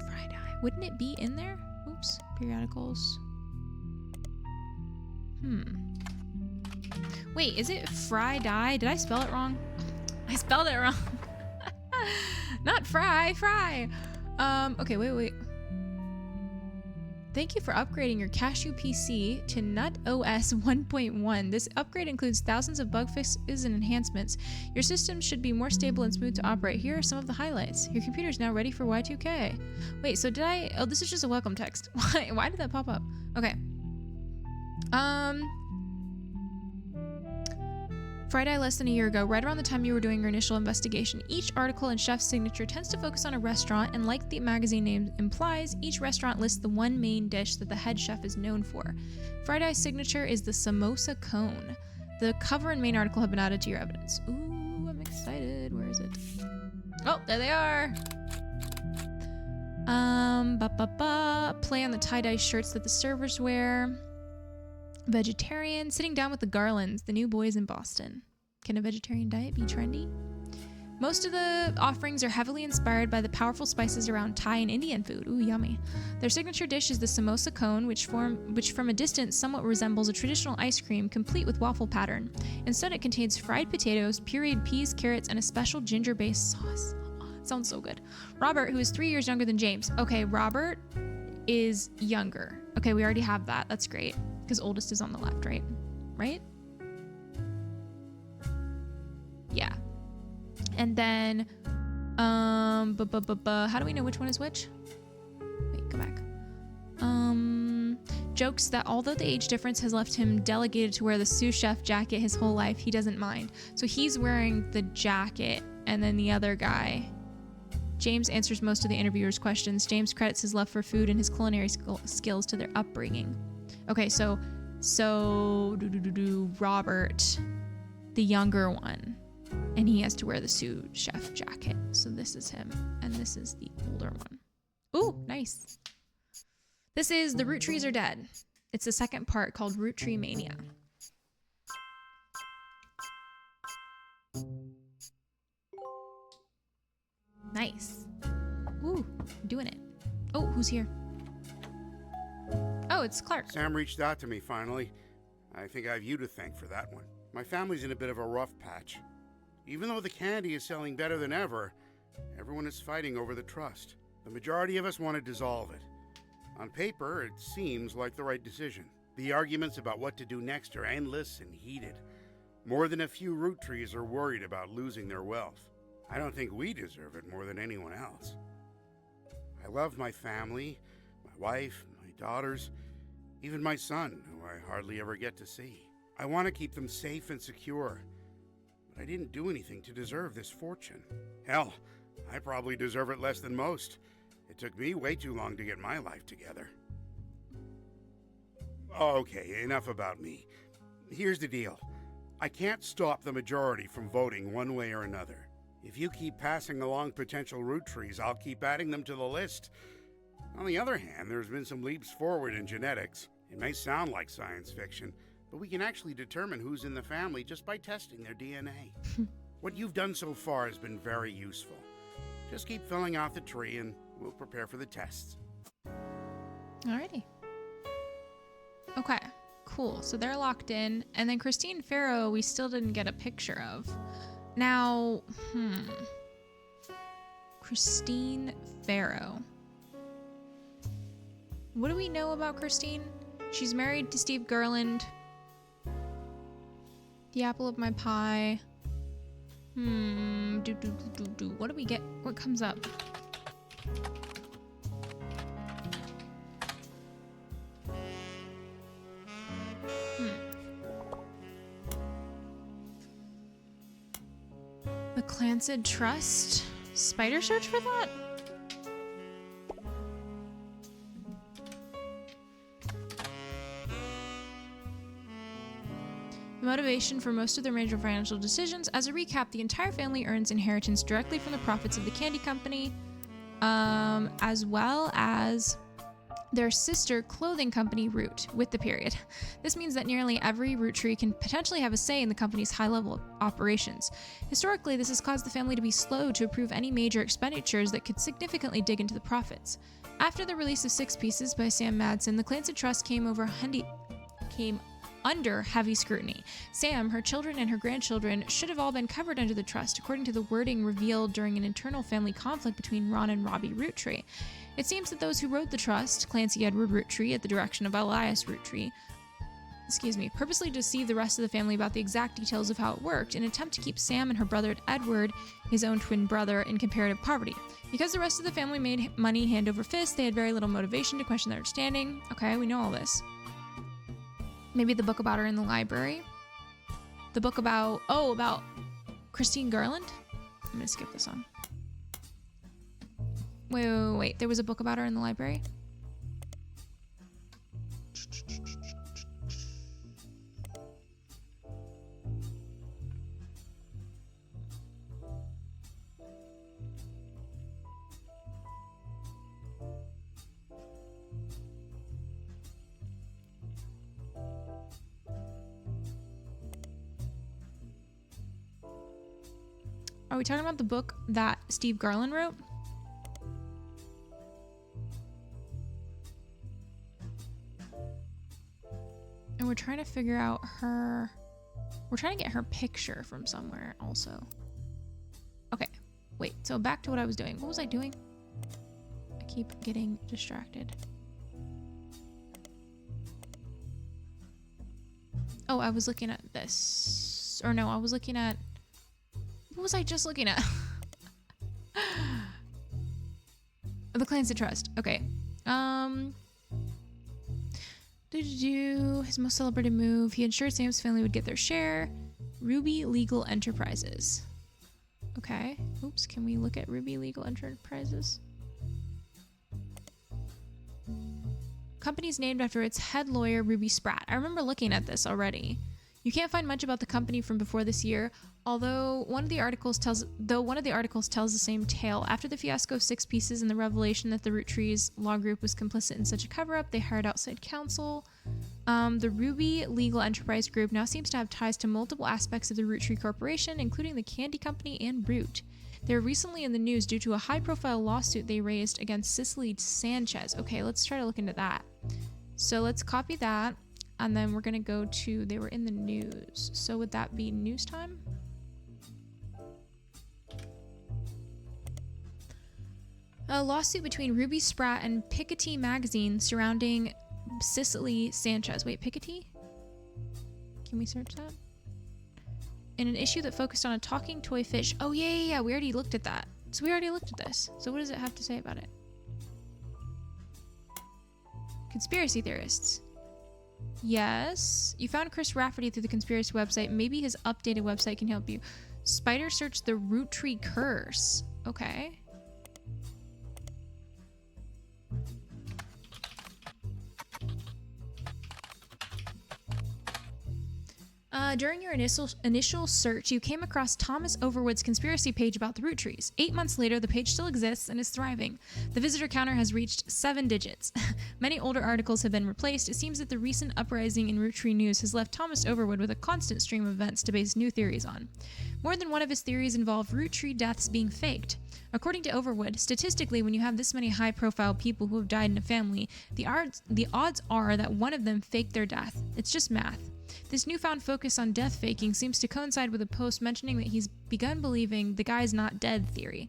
Friday. Wouldn't it be in there? Oops. Periodicals. Wait, is it Friday? Did I spell it wrong? I spelled it wrong. Not fry. Okay, wait. Thank you for upgrading your Cashew PC to Nut OS 1.1. This upgrade includes thousands of bug fixes and enhancements. Your system should be more stable and smooth to operate. Here are some of the highlights. Your computer is now ready for Y2K. Wait, so did I... Oh, this is just a welcome text. Why did that pop up? Okay. Friday less than a year ago, right around the time you were doing your initial investigation. Each article in Chef's Signature tends to focus on a restaurant, and like the magazine name implies, each restaurant lists the one main dish that the head chef is known for. Friday's signature is the samosa cone. The cover and main article have been added to your evidence. Ooh, I'm excited. Where is it? Oh, there they are. Play on the tie-dye shirts that the servers wear. Vegetarian, sitting down with the Garlands, the new boys in Boston. Can a vegetarian diet be trendy? Most of the offerings are heavily inspired by the powerful spices around Thai and Indian food. Ooh, yummy. Their signature dish is the samosa cone, which from a distance somewhat resembles a traditional ice cream, complete with waffle pattern. Instead, it contains fried potatoes, pureed peas, carrots, and a special ginger-based sauce. Oh, it sounds so good. Robert, who is 3 years younger than James. Okay, Robert is younger. Okay, we already have that. That's great. Because oldest is on the left, right? Right? Yeah. And then, how do we know which one is which? Wait, go back. Jokes that although the age difference has left him delegated to wear the sous chef jacket his whole life, he doesn't mind. So he's wearing the jacket, and then the other guy. James answers most of the interviewer's questions. James credits his love for food and his culinary skills to their upbringing. Okay, so Robert, the younger one, and he has to wear the sous chef jacket. So this is him, and this is the older one. Ooh, nice. This is The Root Trees Are Dead. It's the second part called Roottreemania. Nice. Ooh, doing it. Oh, who's here? Oh, it's Clark. Sam reached out to me finally. I think I have you to thank for that one. My family's in a bit of a rough patch. Even though the candy is selling better than ever, everyone is fighting over the trust. The majority of us want to dissolve it. On paper, it seems like the right decision. The arguments about what to do next are endless and heated. More than a few root trees are worried about losing their wealth. I don't think we deserve it more than anyone else. I love my family, my wife, my daughters, even my son, who I hardly ever get to see. I want to keep them safe and secure, but I didn't do anything to deserve this fortune. Hell, I probably deserve it less than most. It took me way too long to get my life together. Okay, enough about me. Here's the deal. I can't stop the majority from voting one way or another. If you keep passing along potential root trees, I'll keep adding them to the list. On the other hand, there's been some leaps forward in genetics. It may sound like science fiction, but we can actually determine who's in the family just by testing their DNA. What you've done so far has been very useful. Just keep filling out the tree and we'll prepare for the tests. Alrighty. Okay, cool. So they're locked in. And then Christine Farrow, we still didn't get a picture of. Now, Christine Farrow. What do we know about Christine? She's married to Steve Garland. The apple of my pie. What do we get? What comes up? The Clancid Trust? Spider search for that? The motivation for most of their major financial decisions. As a recap, the entire family earns inheritance directly from the profits of the candy company, as well as their sister clothing company, Root, with the period. This means that nearly every root tree can potentially have a say in the company's high-level operations. Historically, this has caused the family to be slow to approve any major expenditures that could significantly dig into the profits. After the release of Six Pieces by Sam Madsen, the Clancid Trust came under heavy scrutiny. Sam, her children, and her grandchildren should have all been covered under the trust, according to the wording revealed during an internal family conflict between Ron and Robbie Roottree. It seems that those who wrote the trust, Clancy Edward Roottree at the direction of Elias Roottree, purposely deceived the rest of the family about the exact details of how it worked in an attempt to keep Sam and her brother Edward, his own twin brother, in comparative poverty. Because the rest of the family made money hand over fist, they had very little motivation to question their understanding. Okay, we know all this. Maybe the book about her in the library. The book about Christine Garland. I'm gonna skip this one. Wait. There was a book about her in the library? Are we talking about the book that Steve Garland wrote? And we're trying to figure out her... We're trying to get her picture from somewhere also. Okay, wait. So back to what I was doing. What was I doing? I keep getting distracted. Oh, I was looking at this. Or no, I was looking at... What was I just looking at? The Clancy Trust. Okay. His most celebrated move. He ensured Sam's family would get their share. Ruby Legal Enterprises. Okay. Oops. Can we look at Ruby Legal Enterprises? Company's named after its head lawyer, Ruby Spratt. I remember looking at this already. You can't find much about the company from before this year, although one of the articles tells the same tale. After the fiasco of Six Pieces and the revelation that the Roottree's law group was complicit in such a cover-up, they hired outside counsel. The Ruby Legal Enterprise Group now seems to have ties to multiple aspects of the Roottree Corporation, including the candy company and Root. They were recently in the news due to a high-profile lawsuit they raised against Cicely Sanchez. Okay, let's try to look into that. So let's copy that. And then we're going to go to, they were in the news. So would that be news time? A lawsuit between Ruby Spratt and Piketty magazine surrounding Cicely Sanchez. Wait, Piketty? Can we search that? In an issue that focused on a talking toy fish. Oh, yeah. We already looked at that. So we already looked at this. So what does it have to say about it? Conspiracy theorists. Yes. You found Chris Rafferty through the conspiracy website. Maybe his updated website can help you. Spider search the Roottree curse. Okay. During your initial search, you came across Thomas Overwood's conspiracy page about the Roottrees. 8 months later, the page still exists and is thriving. The visitor counter has reached 7 digits. Many older articles have been replaced. It seems that the recent uprising in Roottree news has left Thomas Overwood with a constant stream of events to base new theories on. More than one of his theories involve Roottree deaths being faked. According to Overwood, statistically, when you have this many high-profile people who have died in a family, the odds are that one of them faked their death. It's just math. This newfound focus on death faking seems to coincide with a post mentioning that he's begun believing the guy's not dead theory.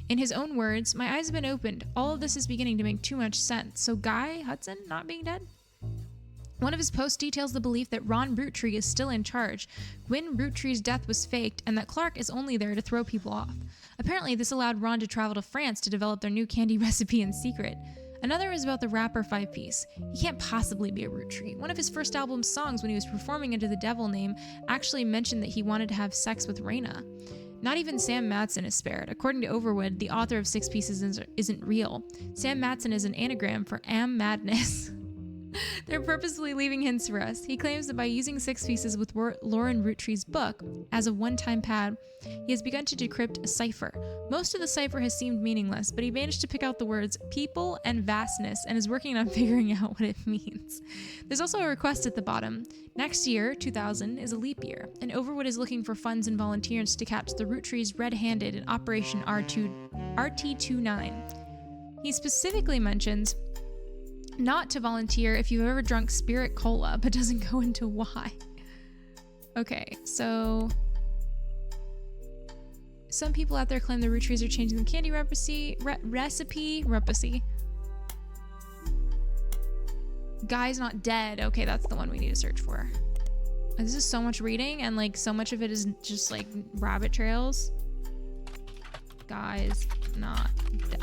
In his own words, "My eyes have been opened. All of this is beginning to make too much sense. So Guy Hudson not being dead?" One of his posts details the belief that Ron Roottree is still in charge, Gwyn Roottree's death was faked, and that Clark is only there to throw people off. Apparently, this allowed Ron to travel to France to develop their new candy recipe in secret. Another is about the rapper 5-Piece. He can't possibly be a Roottree. One of his first album's songs, when he was performing under the devil name, actually mentioned that he wanted to have sex with Raina. Not even Sam Matson is spared. According to Overwood, the author of Six Pieces isn't real. Sam Matson is an anagram for Am Madness. They're purposefully leaving hints for us. He claims that by using Six Pieces with Lauren Roottree's book as a one-time pad, he has begun to decrypt a cipher. Most of the cipher has seemed meaningless, but he managed to pick out the words people and vastness and is working on figuring out what it means. There's also a request at the bottom. Next year, 2000, is a leap year, and Overwood is looking for funds and volunteers to catch the Roottrees red-handed in Operation RT29. He specifically mentions not to volunteer if you've ever drunk Spirit Cola, but doesn't go into why. Okay, so some people out there claim the Roottrees are changing the candy recipe. Guy's not dead. Okay, that's the one we need to search for. This is so much reading, and like so much of it is just like rabbit trails. Guy's not dead.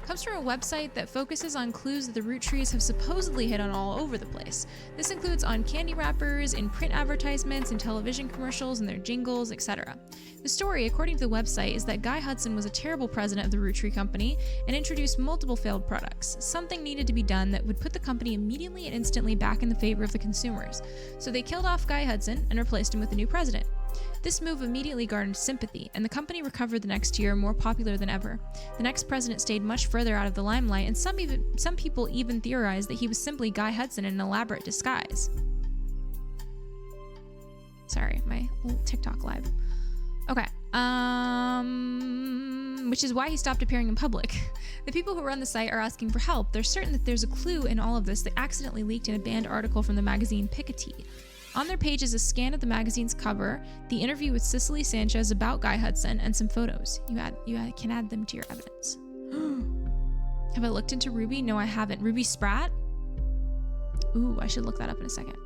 Comes from a website that focuses on clues that the Roottrees have supposedly hit on all over the place. This includes on candy wrappers, in print advertisements, in television commercials, in their jingles, etc. The story, according to the website, is that Guy Hudson was a terrible president of the Roottree Company and introduced multiple failed products. Something needed to be done that would put the company immediately and instantly back in the favor of the consumers. So they killed off Guy Hudson and replaced him with a new president. This move immediately garnered sympathy, and the company recovered the next year more popular than ever. The next president stayed much further out of the limelight, and some people even theorized that he was simply Guy Hudson in an elaborate disguise. Sorry, my little TikTok live. Okay, which is why he stopped appearing in public. The people who run the site are asking for help. They're certain that there's a clue in all of this that accidentally leaked in a banned article from the magazine Piketty. On their page is a scan of the magazine's cover, the interview with Cicely Sanchez about Guy Hudson, and some photos. You can add them to your evidence. Have I looked into Ruby? No, I haven't. Ruby Spratt? Ooh, I should look that up in a second.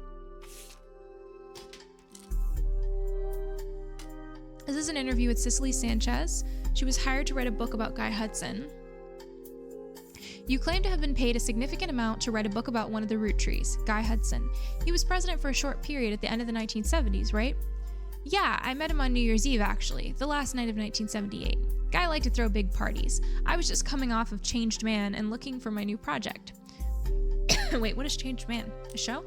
This is an interview with Cicely Sanchez. She was hired to write a book about Guy Hudson. You claim to have been paid a significant amount to write a book about one of the Roottrees, Guy Hudson. He was president for a short period at the end of the 1970s, right? Yeah, I met him on New Year's Eve, actually, the last night of 1978. Guy liked to throw big parties. I was just coming off of Changed Man and looking for my new project. Wait, what is Changed Man? A show?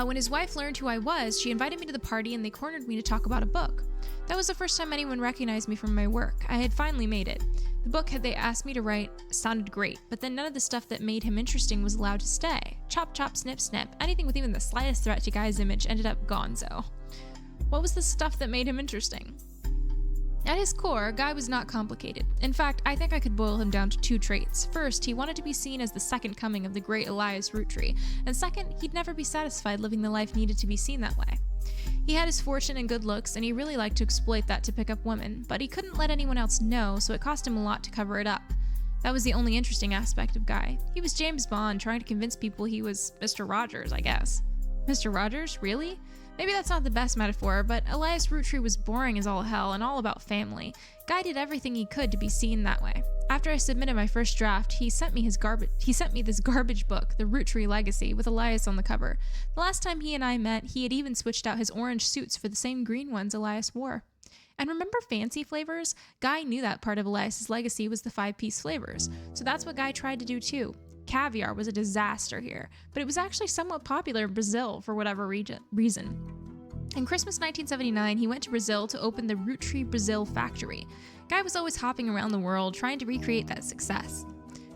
When his wife learned who I was, she invited me to the party and they cornered me to talk about a book. That was the first time anyone recognized me from my work. I had finally made it. The book they asked me to write sounded great, but then none of the stuff that made him interesting was allowed to stay. Chop, chop, snip, snip. Anything with even the slightest threat to Guy's image ended up gonzo. What was the stuff that made him interesting? At his core, Guy was not complicated. In fact, I think I could boil him down to two traits. First, he wanted to be seen as the second coming of the great Elias Roottree, and second, he'd never be satisfied living the life needed to be seen that way. He had his fortune and good looks, and he really liked to exploit that to pick up women, but he couldn't let anyone else know, so it cost him a lot to cover it up. That was the only interesting aspect of Guy. He was James Bond trying to convince people he was Mr. Rogers, I guess. Mr. Rogers? Really? Maybe that's not the best metaphor, but Elias Roottree was boring as all hell and all about family. Guy did everything he could to be seen that way. After I submitted my first draft, he sent me this garbage book, The Roottree Legacy, with Elias on the cover. The last time he and I met, he had even switched out his orange suits for the same green ones Elias wore. And remember fancy flavors? Guy knew that part of Elias's legacy was the 5-piece flavors, so that's what Guy tried to do too. Caviar was a disaster here, but it was actually somewhat popular in Brazil for whatever reason. In Christmas 1979, he went to Brazil to open the Roottree Brazil factory. Guy was always hopping around the world trying to recreate that success.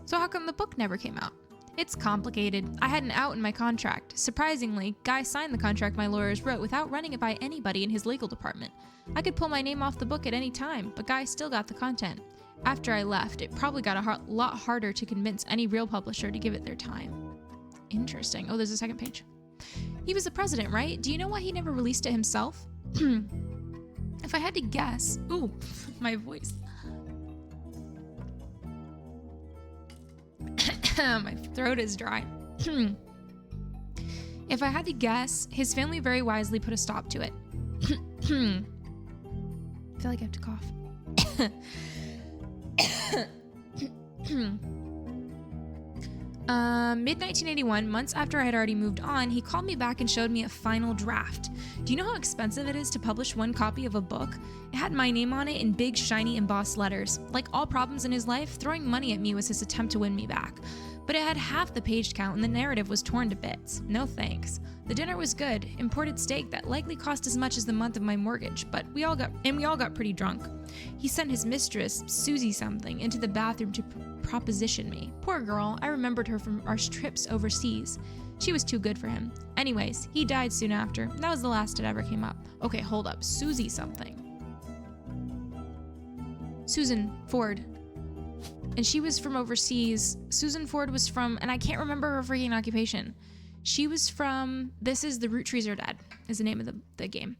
So how come the book never came out? It's complicated. I had an out in my contract. Surprisingly, Guy signed the contract my lawyers wrote without running it by anybody in his legal department. I could pull my name off the book at any time, but Guy still got the content. After I left, it probably got a lot harder to convince any real publisher to give it their time. Interesting. Oh, there's a second page. He was the president, right? Do you know why he never released it himself? If I had to guess... Ooh, my voice. My throat is dry. If I had to guess, his family very wisely put a stop to it. I feel like I have to cough. Mid-1981, months after I had already moved on, he called me back and showed me a final draft. Do you know how expensive it is to publish one copy of a book? It had my name on it in big, shiny, embossed letters. Like all problems in his life, throwing money at me was his attempt to win me back. But it had half the page count and the narrative was torn to bits. No thanks. The dinner was good, imported steak that likely cost as much as the month of my mortgage, but we all got pretty drunk. He sent his mistress, Susie something, into the bathroom to proposition me. Poor girl, I remembered her from our trips overseas. She was too good for him. Anyways, he died soon after. That was the last it ever came up. Okay, hold up. Susie something. Susan Ford. And she was from overseas. Susan Ford was from, and I can't remember her freaking occupation. She was from, this is The Root Trees Are Dead, is the name of the game.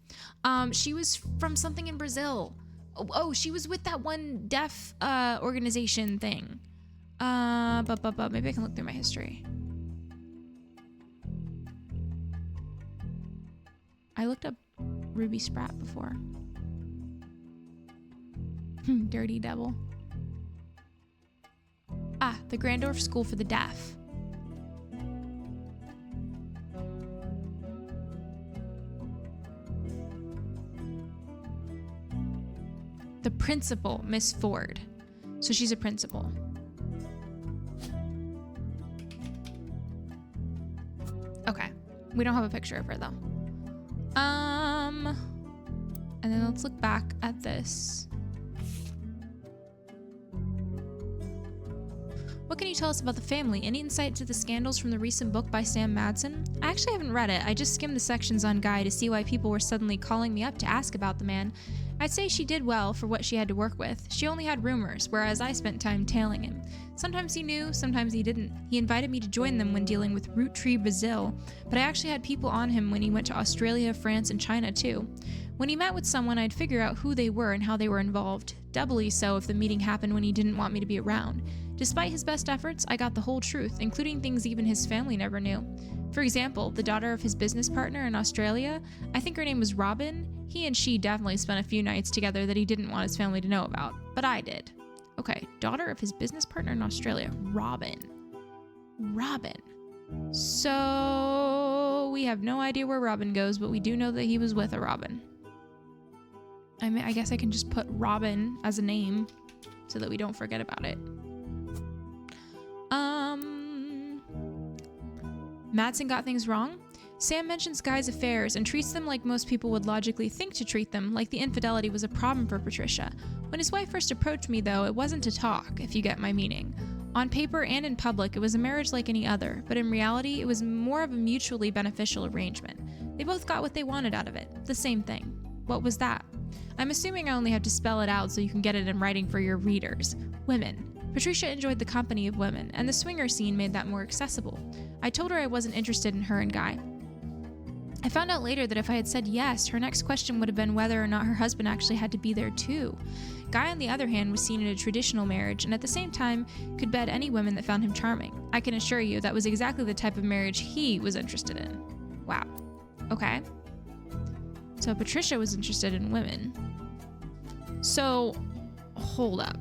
She was from something in Brazil. Oh, she was with that one deaf organization thing. But maybe I can look through my history. I looked up Ruby Spratt before. Dirty Devil. Ah, the Grandorf School for the Deaf. The principal, Miss Ford. So she's a principal. Okay. We don't have a picture of her though. And then let's look back at this. What can you tell us about the family? Any insight to the scandals from the recent book by Sam Madsen? I actually haven't read it. I just skimmed the sections on Guy to see why people were suddenly calling me up to ask about the man. I'd say she did well for what she had to work with. She only had rumors, whereas I spent time tailing him. Sometimes he knew, sometimes he didn't. He invited me to join them when dealing with Roottree Brazil, but I actually had people on him when he went to Australia, France, and China too. When he met with someone, I'd figure out who they were and how they were involved. Doubly so if the meeting happened when he didn't want me to be around. Despite his best efforts, I got the whole truth, including things even his family never knew. For example, the daughter of his business partner in Australia, I think her name was Robin, he and she definitely spent a few nights together that he didn't want his family to know about, but I did. Okay, daughter of his business partner in Australia, Robin. So we have no idea where Robin goes, but we do know that he was with a Robin. I mean, I guess I can just put Robin as a name so that we don't forget about it. Madsen got things wrong. Sam mentions Guy's affairs and treats them like most people would logically think to treat them, like the infidelity was a problem for Patricia. When his wife first approached me, though, it wasn't to talk, if you get my meaning. On paper and in public, it was a marriage like any other, but in reality, it was more of a mutually beneficial arrangement. They both got what they wanted out of it, the same thing. What was that? I'm assuming I only have to spell it out so you can get it in writing for your readers. Women. Patricia enjoyed the company of women, and the swinger scene made that more accessible. I told her I wasn't interested in her and Guy. I found out later that if I had said yes, her next question would have been whether or not her husband actually had to be there too. Guy, on the other hand, was seen in a traditional marriage, and at the same time, could bed any women that found him charming. I can assure you that was exactly the type of marriage he was interested in. Wow. Okay. So Patricia was interested in women. So, hold up.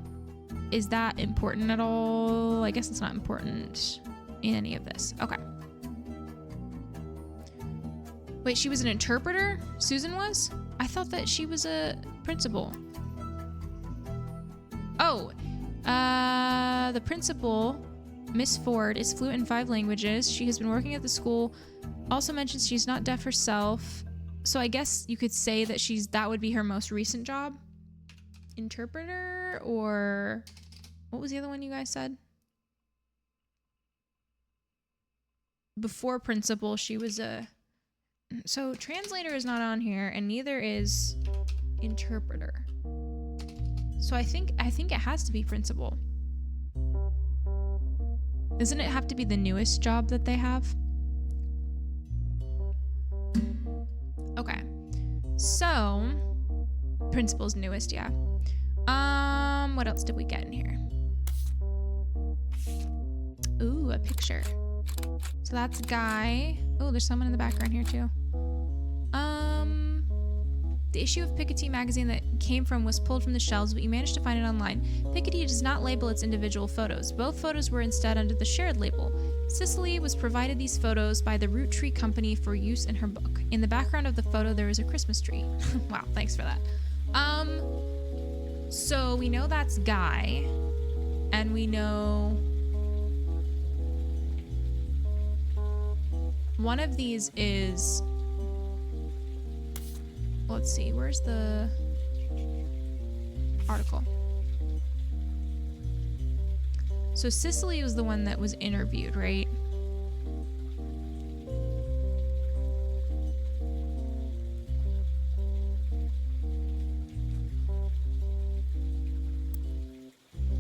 Is that important at all? I guess it's not important in any of this. Okay. Wait, she was an interpreter? Susan was? I thought that she was a principal. Oh, the principal, Miss Ford, is fluent in 5 languages. She has been working at the school. Also mentions she's not deaf herself. So I guess you could say that that would be her most recent job. Interpreter, or what was the other one you guys said? Before principal, she was so translator is not on here, and neither is interpreter. So I think it has to be principal. Doesn't it have to be the newest job that they have? Okay. So principal's newest, yeah. What else did we get in here? Ooh, a picture. So that's a Guy. Oh, there's someone in the background here too. The issue of Piketty magazine that came from was pulled from the shelves, but you managed to find it online. Piketty does not label its individual photos. Both photos were instead under the shared label. Cicely was provided these photos by the Roottree Company for use in her book. In the background of the photo, there is a Christmas tree. Wow, thanks for that. So we know that's Guy, and we know one of these is, let's see, where's the article? So Cicely was the one that was interviewed, right?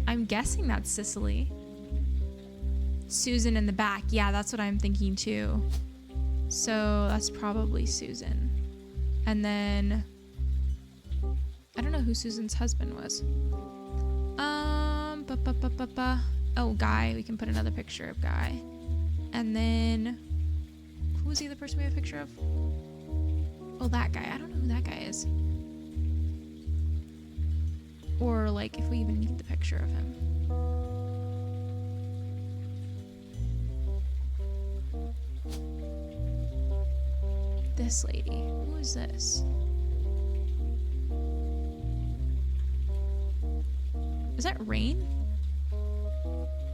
I'm guessing that's Sicily. Susan in the back. Yeah, that's what I'm thinking too. So that's probably Susan. And then I don't know who Susan's husband was. Oh, Guy. We can put another picture of Guy. And then who was the other person we have a picture of? Oh, that guy. I don't know who that guy is. Or like if we even need the picture of him. This lady. Who is this? Is that Rain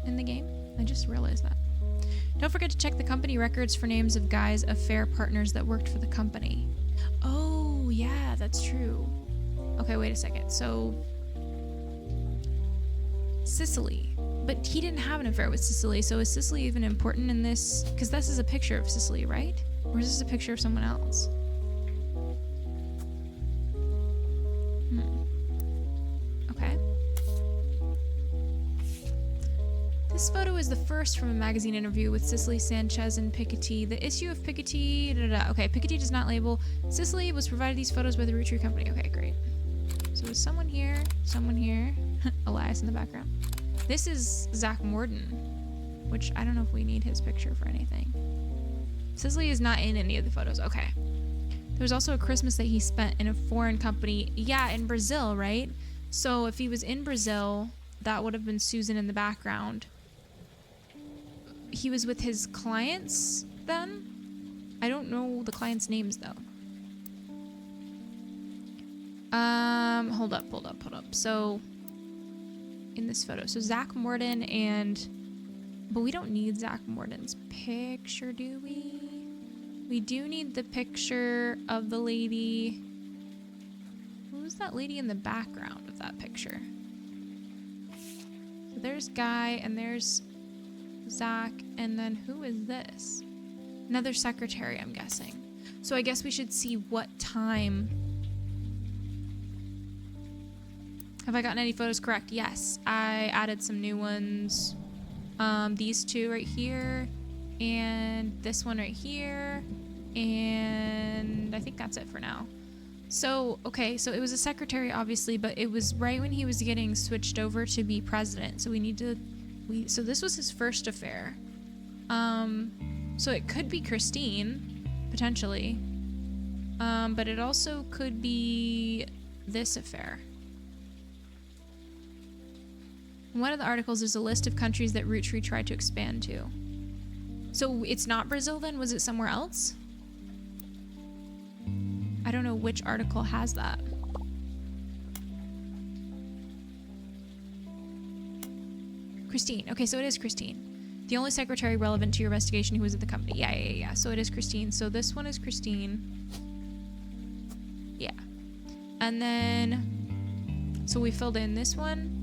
in the game? I just realized that. Don't forget to check the company records for names of Guy's affair partners that worked for the company. Oh, yeah, that's true. Okay, wait a second. So, Sicily. But he didn't have an affair with Sicily, so is Sicily even important in this? Because this is a picture of Sicily, right? Or is this a picture of someone else? Okay. This photo is the first from a magazine interview with Cicely Sanchez and Piketty. The issue of Piketty... Okay, Piketty does not label. Cicely was provided these photos by the Roottreemania company. Okay, great. So there's someone here, Elias in the background. This is Zach Morden, which I don't know if we need his picture for anything. Cicely is not in any of the photos. Okay. There was also a Christmas that he spent in a foreign company. Yeah, in Brazil, right? So if he was in Brazil, that would have been Susan in the background. He was with his clients then? I don't know the clients' names though. Hold up. So in this photo, so Zach Morden but we don't need Zach Morden's picture, do we? We do need the picture of the lady. Who's that lady in the background of that picture? So there's Guy and there's Zach, and then who is this? Another secretary, I'm guessing. So I guess we should see what time. Have I gotten any photos correct? Yes, I added some new ones. These two right here, and this one right here, and I think that's it for now. So, okay, so it was a secretary, obviously, but it was right when he was getting switched over to be president. So so this was his first affair. So it could be Christine, potentially. But it also could be this affair. In one of the articles, there's a list of countries that Roottreemania tried to expand to. So it's not Brazil then? Was it somewhere else? I don't know which article has that. Christine. Okay, so it is Christine. The only secretary relevant to your investigation who was at the company. Yeah. So it is Christine. So this one is Christine. Yeah. And then, so we filled in this one.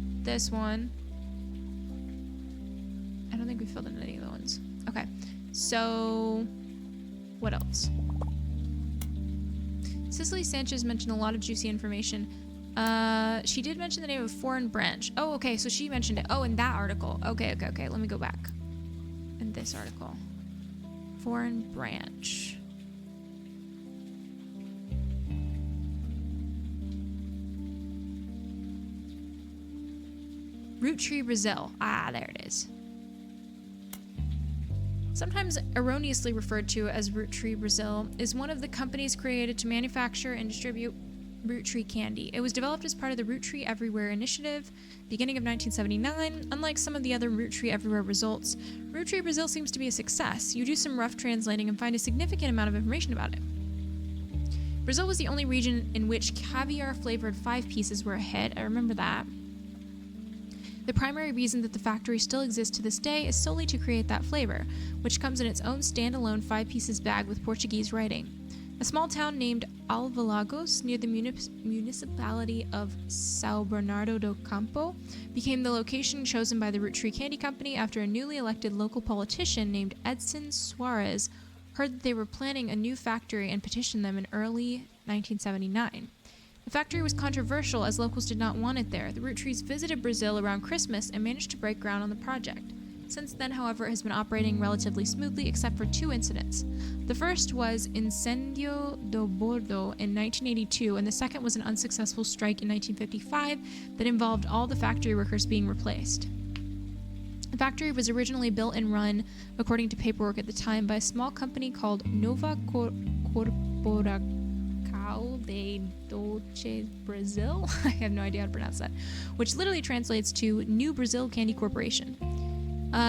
I don't think we filled in any of the ones. Okay. So, what else? Cicely Sanchez mentioned a lot of juicy information. She did mention the name of foreign branch. Oh, okay, so she mentioned it. Oh, in that article. Okay. Let me go back. In this article. Foreign branch. Roottreemania, Brazil. Ah, there it is. Sometimes erroneously referred to as Roottreemania, Brazil, is one of the companies created to manufacture and distribute Roottreemania candy. It was developed as part of the Roottreemania Everywhere initiative, beginning of 1979. Unlike some of the other Roottreemania Everywhere results, Roottreemania, Brazil seems to be a success. You do some rough translating and find a significant amount of information about it. Brazil was the only region in which caviar-flavored 5 pieces were a hit. I remember that. The primary reason that the factory still exists to this day is solely to create that flavor, which comes in its own standalone 5 pieces bag with Portuguese writing. A small town named Alvalagos, near the municipality of São Bernardo do Campo, became the location chosen by the Roottreemania Candy Company after a newly elected local politician named Edson Suarez heard that they were planning a new factory and petitioned them in early 1979. The factory was controversial as locals did not want it there. The Roottrees visited Brazil around Christmas and managed to break ground on the project. Since then, however, it has been operating relatively smoothly except for 2 incidents. The first was Incendio do Bordo in 1982, and the second was an unsuccessful strike in 1955 that involved all the factory workers being replaced. The factory was originally built and run, according to paperwork at the time, by a small company called Nova Corporação de Doce Brazil. I have no idea how to pronounce that, which literally translates to New Brazil Candy Corporation.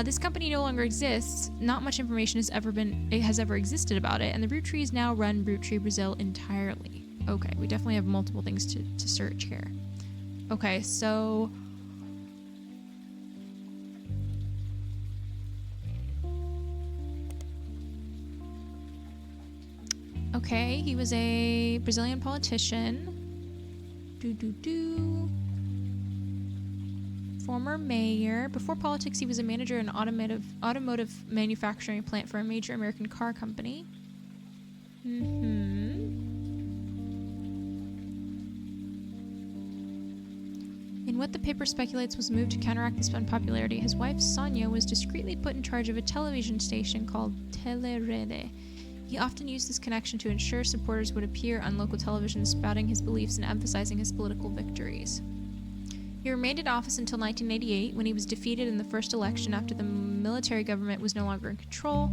This company no longer exists. Not much information has ever existed about it, and the Roottrees now run Rootree Brazil entirely. Okay, we definitely have multiple things to search here. Okay, so okay, he was a Brazilian politician. Former mayor. Before politics, he was a manager in an automotive manufacturing plant for a major American car company. In what the paper speculates was moved to counteract this unpopularity, his wife Sonia was discreetly put in charge of a television station called Telerede. He often used this connection to ensure supporters would appear on local television spouting his beliefs and emphasizing his political victories. He remained in office until 1988, when he was defeated in the first election after the military government was no longer in control.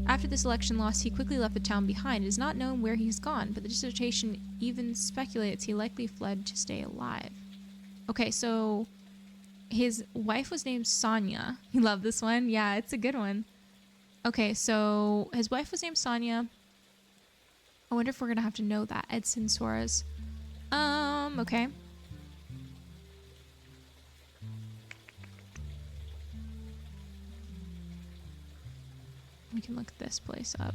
After this election loss, he quickly left the town behind. It is not known where he's gone, but the dissertation even speculates he likely fled to stay alive. Okay, so his wife was named Sonia. You love this one? Yeah, it's a good one. Okay, so his wife was named Sonia. I wonder if we're gonna have to know that. Edson Suarez. Okay. We can look this place up.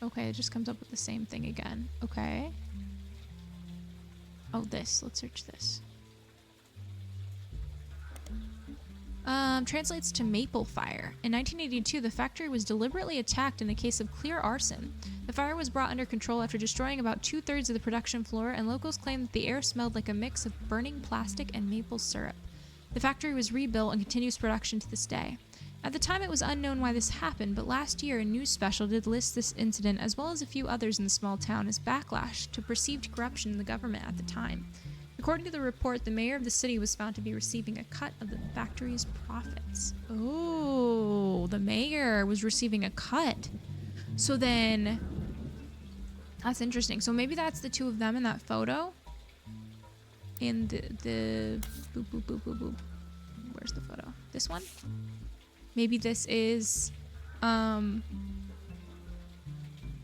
Okay, it just comes up with the same thing again. Okay. Oh, this. Let's search this. Translates to maple fire. In 1982, the factory was deliberately attacked in a case of clear arson. The fire was brought under control after destroying about 2/3 of the production floor, and locals claimed that the air smelled like a mix of burning plastic and maple syrup. The factory was rebuilt and continues production to this day. At the time, it was unknown why this happened, but last year a news special did list this incident as well as a few others in the small town as backlash to perceived corruption in the government at the time. According to the report, the mayor of the city was found to be receiving a cut of the factory's profits. Oh, the mayor was receiving a cut. So then, that's interesting. So maybe that's the two of them in that photo. In the boop, boop, boop, boop, boop. Where's the photo? This one? Maybe this is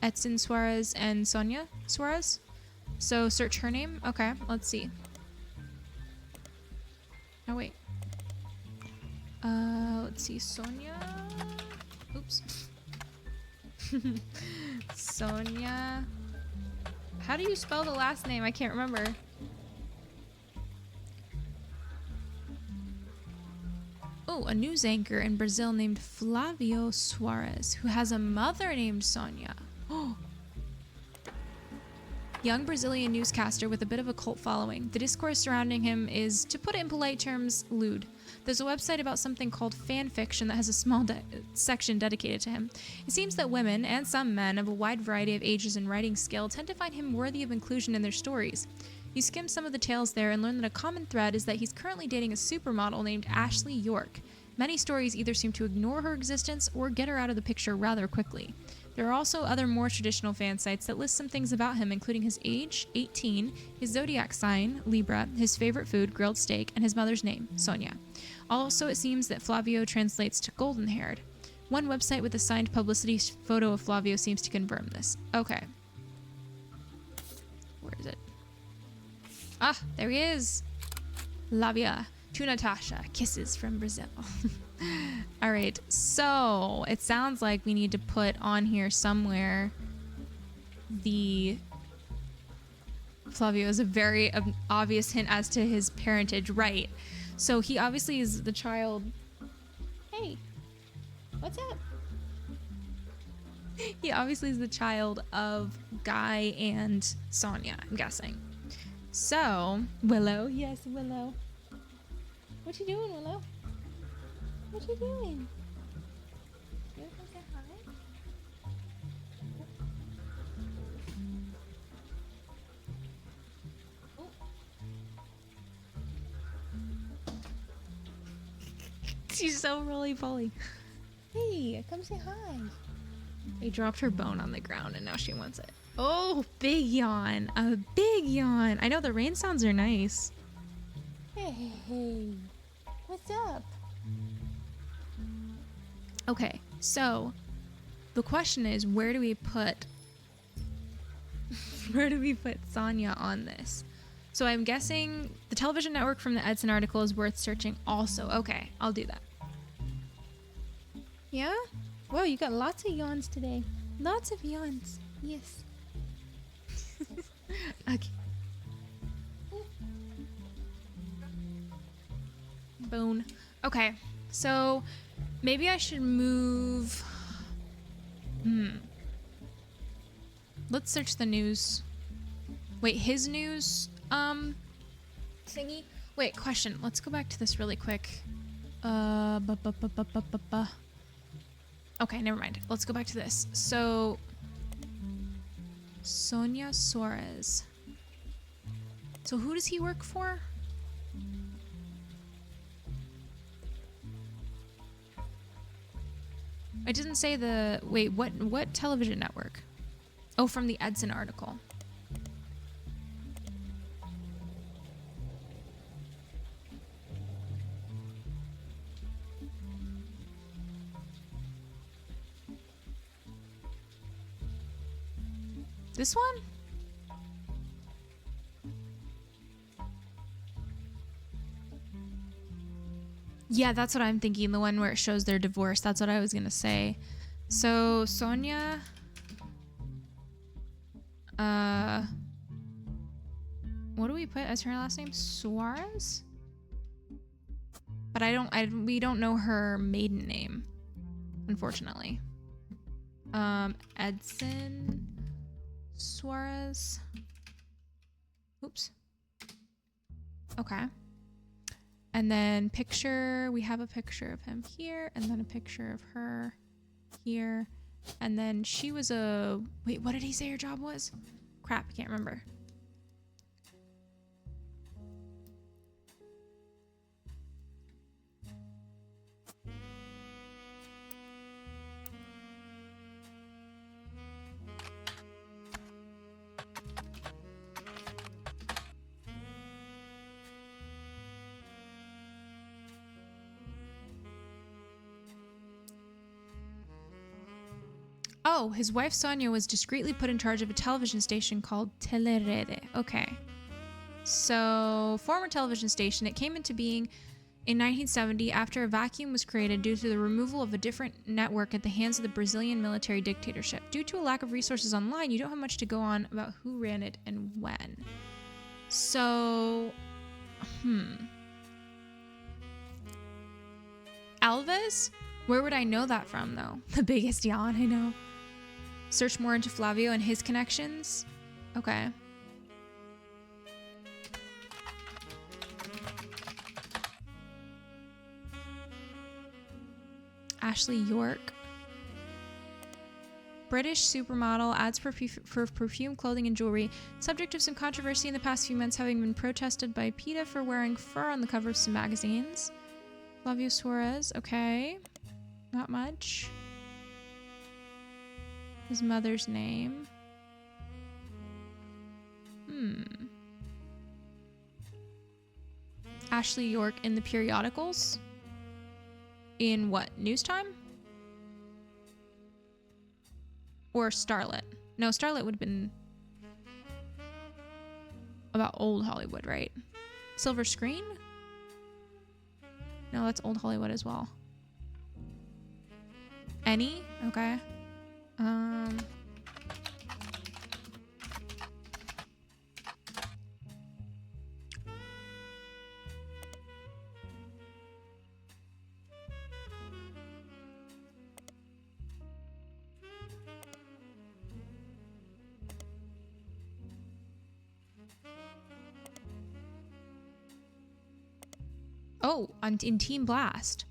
Edson Suarez and Sonia Suarez. So search her name. Okay, let's see. Oh wait. Let's see. Sonia. Oops. Sonia. How do you spell the last name? I can't remember. Oh, a news anchor in Brazil named Flavio Suarez, who has a mother named Sonia. Oh. Young Brazilian newscaster with a bit of a cult following. The discourse surrounding him is, to put it in polite terms, lewd. There's a website about something called fan fiction that has a small section dedicated to him. It seems that women, and some men of a wide variety of ages and writing skill, tend to find him worthy of inclusion in their stories. You skim some of the tales there and learn that a common thread is that he's currently dating a supermodel named Ashley York. Many stories either seem to ignore her existence or get her out of the picture rather quickly. There are also other more traditional fan sites that list some things about him, including his age, 18, his zodiac sign, Libra, his favorite food, grilled steak, and his mother's name, Sonia. Also, it seems that Flavio translates to golden-haired. One website with a signed publicity photo of Flavio seems to confirm this. Okay. Where is it? Ah, there he is. Flavia. To Natasha. Kisses from Brazil. All right, so it sounds like we need to put on here somewhere the Flavio is a very obvious hint as to his parentage, right? So he obviously is the child. Hey, what's up? He obviously is the child of Guy and Sonia, I'm guessing. So, Willow. Yes, Willow. What you doing, Willow? What you doing? You want to say hi? Oh. She's so roly-poly. Hey, come say hi. They dropped her bone on the ground and now she wants it. Oh, big yawn. A big yawn. I know the rain sounds are nice. Hey. What's up? Okay, so the question is, where do we put Sonia on this? So I'm guessing the television network from the Edson article is worth searching also. Okay, I'll do that. Yeah? Whoa, you got lots of yawns today. Lots of yawns. Yes. Okay. Bone. Okay, so maybe I should move... Let's search the news. Wait, his news, thingy? Wait, question. Let's go back to this really quick. Okay, never mind. Let's go back to this. So, Sonia Suarez. So who does he work for? It doesn't say the... Wait, what television network? Oh, from the Edson article. This one? Yeah, that's what I'm thinking. The one where it shows their divorce. That's what I was gonna say. So, Sonia... what do we put as her last name? Suarez? But we don't know her maiden name, unfortunately. Edson Suarez. Oops. Okay. And then picture, we have a picture of him here, and then a picture of her here. And then she was a, wait, what did he say her job was? Crap, I can't remember. Oh, his wife Sonia was discreetly put in charge of a television station called Telerede. Okay. So, former television station. It came into being in 1970 after a vacuum was created due to the removal of a different network at the hands of the Brazilian military dictatorship. Due to a lack of resources online, you don't have much to go on about who ran it and when. So, Alves? Where would I know that from, though? The biggest yawn, I know. Search more into Flavio and his connections. Okay. Ashley York. British supermodel, ads for perfume, clothing, and jewelry. Subject of some controversy in the past few months, having been protested by PETA for wearing fur on the cover of some magazines. Flavio Suarez. Okay. Not much. His mother's name. Ashley York in the periodicals? In what? News Time? Or Starlet? No, Starlet would have been about old Hollywood, right? Silver Screen? No, that's old Hollywood as well. Any? Okay. Oh, in Team Blast.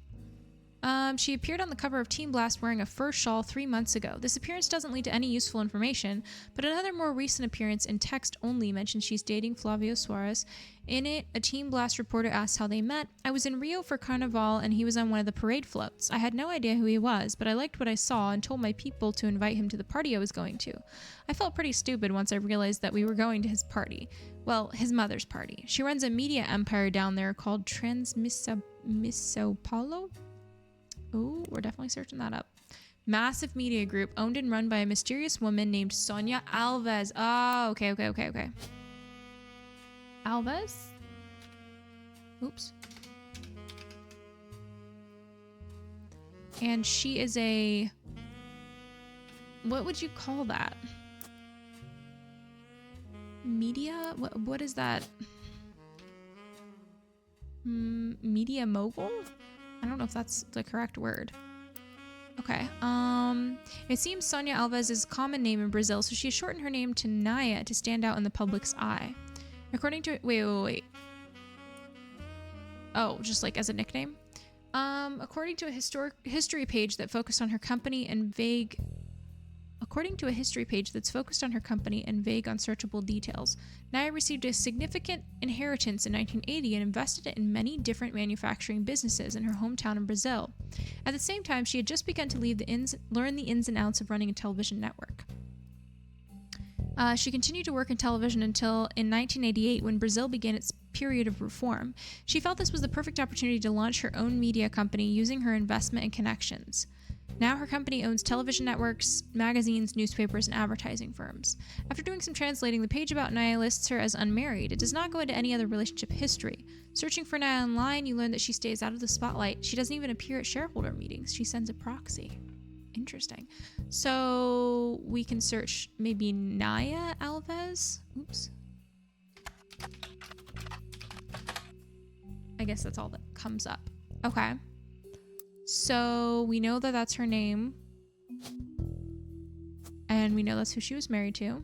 She appeared on the cover of Team Blast wearing a fur shawl 3 months ago. This appearance doesn't lead to any useful information, but another more recent appearance in text only mentions she's dating Flavio Suarez. In it, a Team Blast reporter asks how they met. I was in Rio for Carnival and he was on one of the parade floats. I had no idea who he was, but I liked what I saw and told my people to invite him to the party I was going to. I felt pretty stupid once I realized that we were going to his party. Well, his mother's party. She runs a media empire down there called Transmisopolo? Oh, we're definitely searching that up. Massive media group owned and run by a mysterious woman named Sonia Alves. Oh, okay. Alves? Oops. And she is a... What would you call that? Media? What is that? Media mogul? I don't know if that's the correct word. Okay. It seems Sonia Alves is a common name in Brazil, so she shortened her name to Naya to stand out in the public's eye. According to... Wait. Oh, just like as a nickname? According to a history page that focused on her company and vague... According to a history page that's focused on her company and vague, unsearchable details, Naya received a significant inheritance in 1980 and invested it in many different manufacturing businesses in her hometown in Brazil. At the same time, she had just begun to learn the ins and outs of running a television network. She continued to work in television until in 1988 when Brazil began its period of reform. She felt this was the perfect opportunity to launch her own media company using her investment and connections. Now her company owns television networks, magazines, newspapers, and advertising firms. After doing some translating, the page about Naya lists her as unmarried. It does not go into any other relationship history. Searching for Naya online, you learn that she stays out of the spotlight. She doesn't even appear at shareholder meetings. She sends a proxy. Interesting. So we can search maybe Naya Alves. Oops. I guess that's all that comes up. Okay. So we know that that's her name. And we know that's who she was married to.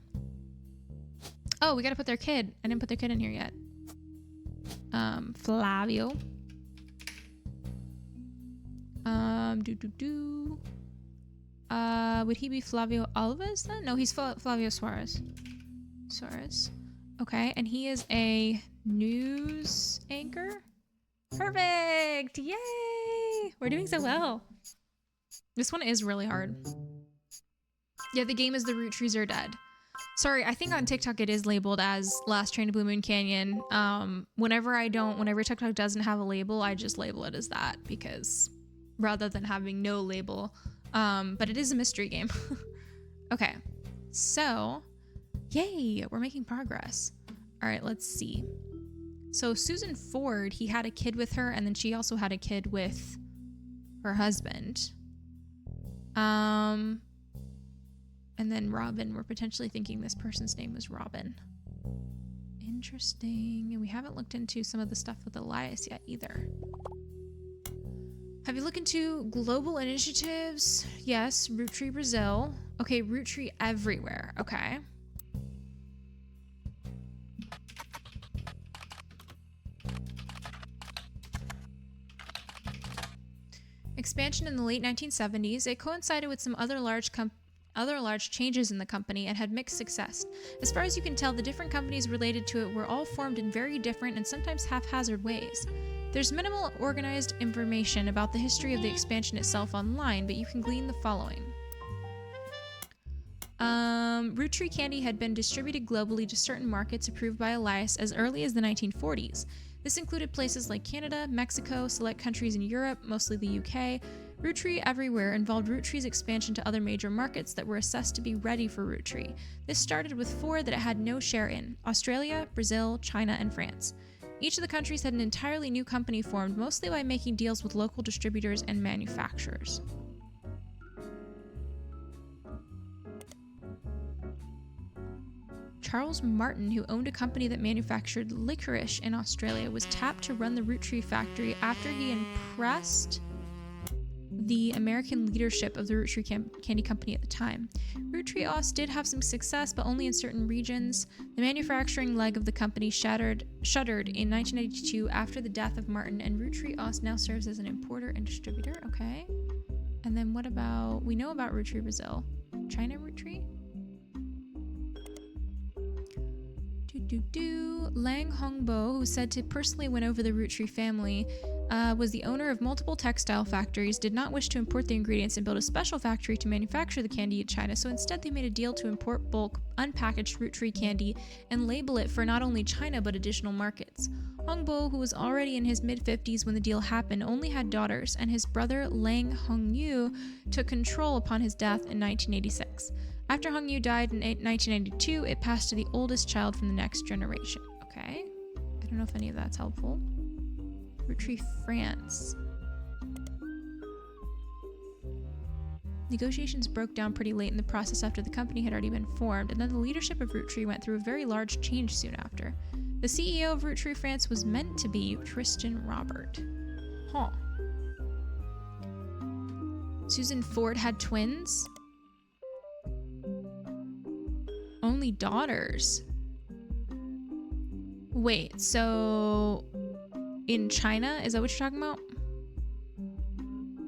Oh, we gotta put their kid. I didn't put their kid in here yet. Flavio. Would he be Flavio Alves then? No, he's Flavio Suarez. Okay, and he is a news anchor. Perfect! Yay! We're doing so well. This one is really hard. Yeah, the game is The Root Trees Are Dead. Sorry, I think on TikTok it is labeled as Last Train to Blue Moon Canyon. Whenever TikTok doesn't have a label, I just label it as that because rather than having no label. But it is a mystery game. Okay, so yay, we're making progress. All right, let's see. So Susan Ford, he had a kid with her, and then she also had a kid with her husband. And then Robin, we're potentially thinking this person's name was Robin. Interesting. And we haven't looked into some of the stuff with Elias yet either. Have you looked into global initiatives? Yes, Roottreemania Brazil. Okay, Roottreemania everywhere. Okay. Expansion in the late 1970s, it coincided with some other large changes in the company and had mixed success. As far as you can tell, the different companies related to it were all formed in very different and sometimes haphazard ways. There's minimal organized information about the history of the expansion itself online, but you can glean the following. Roottreemania candy had been distributed globally to certain markets approved by Elias as early as the 1940s. This included places like Canada, Mexico, select countries in Europe, mostly the UK. Roottreemania everywhere involved Roottreemania's expansion to other major markets that were assessed to be ready for Roottreemania. This started with 4 that it had no share in: Australia, Brazil, China, and France. Each of the countries had an entirely new company formed, mostly by making deals with local distributors and manufacturers. Charles Martin, who owned a company that manufactured licorice in Australia, was tapped to run the Roottreemania factory after he impressed the American leadership of the Roottreemania Candy Company at the time. Roottreemania did have some success, but only in certain regions. The manufacturing leg of the company shuttered in 1992 after the death of Martin, and Roottreemania now serves as an importer and distributor. Okay. And then what about, we know about Roottreemania Brazil. China Roottreemania? Lang Hongbo, who said to personally win over the Roottreemania family, was the owner of multiple textile factories, did not wish to import the ingredients and build a special factory to manufacture the candy in China, so instead they made a deal to import bulk, unpackaged Roottreemania candy and label it for not only China but additional markets. Hongbo, who was already in his mid-50s when the deal happened, only had daughters, and his brother Lang Hongyu took control upon his death in 1986. After Hongyu died in 1992, it passed to the oldest child from the next generation. Okay. I don't know if any of that's helpful. Roottreemania, France. Negotiations broke down pretty late in the process after the company had already been formed, and then the leadership of Roottreemania went through a very large change soon after. The CEO of Roottreemania France was meant to be Tristan Robert. Huh. Susan Ford had twins? Only daughters. Wait, so in China, is that what you're talking about?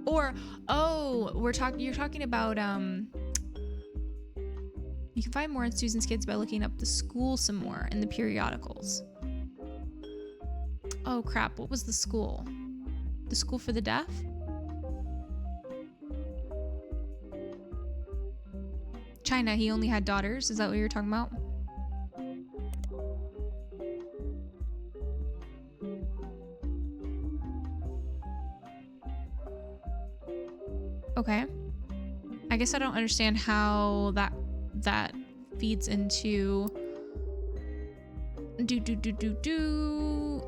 Or, oh, you're talking about, you can find more on Susan's Kids by looking up the school some more in the periodicals. Oh crap, what was the school? The school for the deaf? China, he only had daughters. Is that what you're talking about? Okay. I guess I don't understand how that feeds into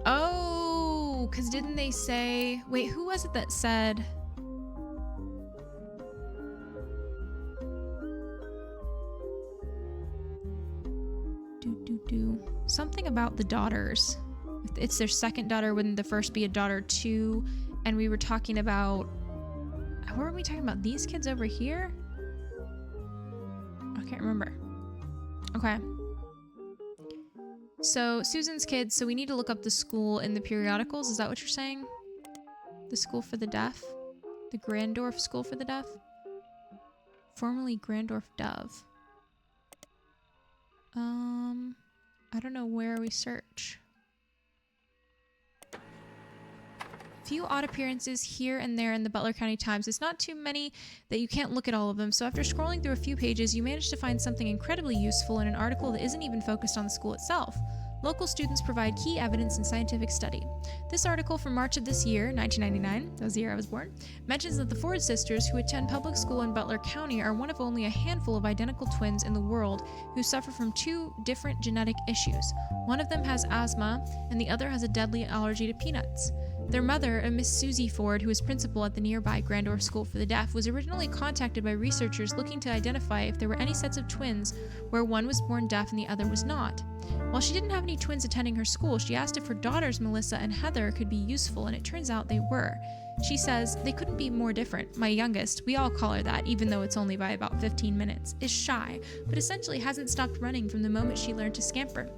Oh, because didn't they say, wait, who was it that said something about the daughters? It's their second daughter, wouldn't the first be a daughter too? And we were talking about, what were we talking about? These kids over here? I can't remember. Okay. So Susan's Kids, so we need to look up the school in the periodicals. Is that what you're saying? The school for the deaf? The Grandorf School for the Deaf? Formerly Grandorf Dove. I don't know where we search. Few odd appearances here and there in the Butler County Times. It's not too many that you can't look at all of them, so after scrolling through a few pages, you manage to find something incredibly useful in an article that isn't even focused on the school itself. Local students provide key evidence in scientific study. This article from March of this year, 1999, that was the year I was born, mentions that the Ford sisters, who attend public school in Butler County, are one of only a handful of identical twins in the world who suffer from two different genetic issues. One of them has asthma, and the other has a deadly allergy to peanuts. Their mother, a Miss Susie Ford, who was principal at the nearby Grandorf School for the Deaf, was originally contacted by researchers looking to identify if there were any sets of twins where one was born deaf and the other was not. While she didn't have any twins attending her school, she asked if her daughters Melissa and Heather could be useful, and it turns out they were. She says, "They couldn't be more different. My youngest, we all call her that, even though it's only by about 15 minutes, is shy, but essentially hasn't stopped running from the moment she learned to scamper.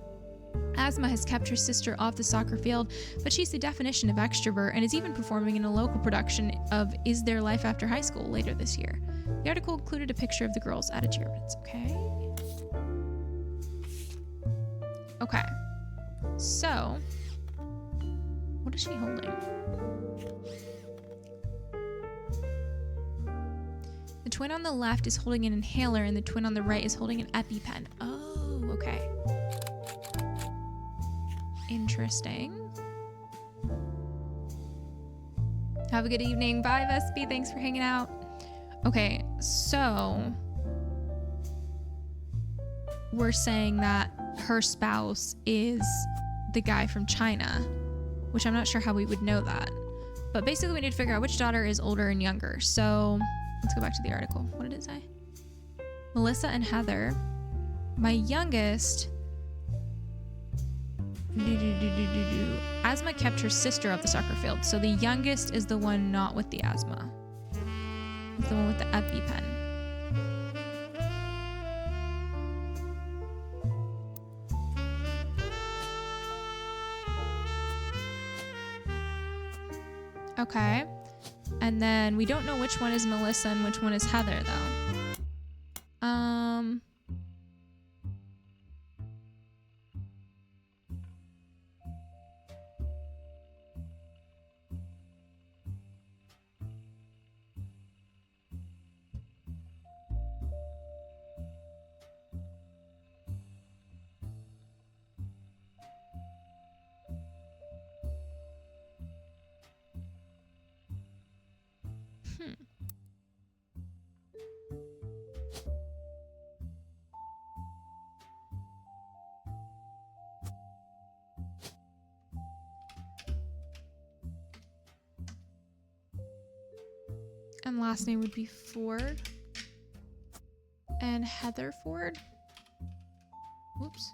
Asthma has kept her sister off the soccer field, but she's the definition of extrovert and is even performing in a local production of Is There Life After High School later this year." The article included a picture of the girls at a cheer event. Okay, so what is she holding? The twin on the left is holding an inhaler and the twin on the right is holding an EpiPen. Oh, okay. Interesting. Have a good evening. Bye, Vespi. Thanks for hanging out. Okay, so we're saying that her spouse is the guy from China, which I'm not sure how we would know that. But basically we need to figure out which daughter is older and younger. So let's go back to the article. What did it say? Melissa and Heather. My youngest... Asthma kept her sister off the soccer field, so the youngest is the one not with the asthma. The one with the EpiPen. Okay. And then we don't know which one is Melissa and which one is Heather, though. And last name would be Ford. And Heather Ford. Oops.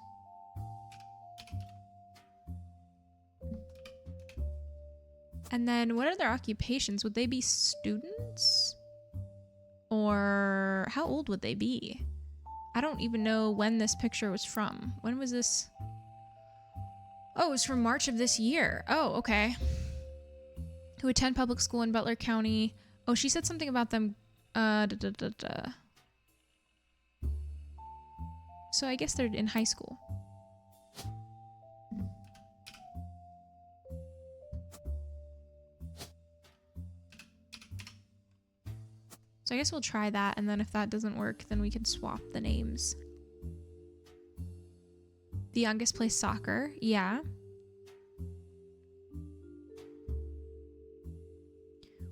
And then what are their occupations? Would they be students? Or how old would they be? I don't even know when this picture was from. When was this? Oh, it was from March of this year. Oh, okay. Who attend public school in Butler County. Oh, she said something about them. So I guess they're in high school. So I guess we'll try that, and then if that doesn't work, then we can swap the names. The youngest plays soccer. Yeah.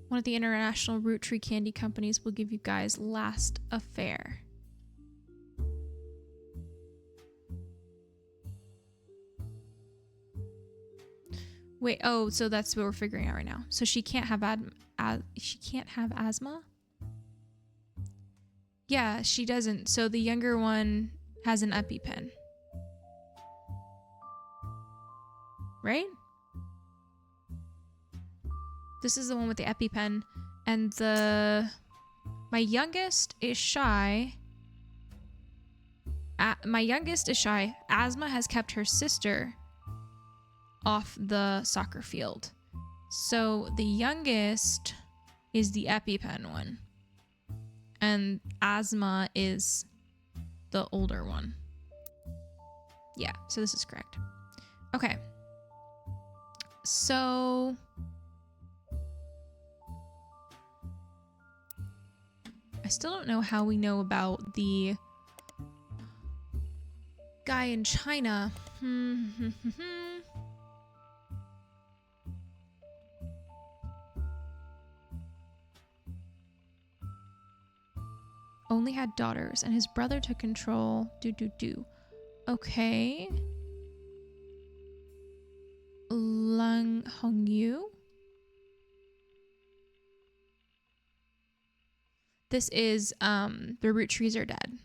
One of the international Roottreemania candy companies will give you guys last affair. Wait, oh, so that's what we're figuring out right now. So she can't have asthma? Yeah, she doesn't. So the younger one has an EpiPen. Right? This is the one with the EpiPen. And my youngest is shy. Asthma has kept her sister off the soccer field. So the youngest is the EpiPen one. And asthma is the older one. Yeah, so this is correct. Okay. So I still don't know how we know about the guy in China. Only had daughters, and his brother took control. Okay. Lung Hongyu. This is the root trees are dead.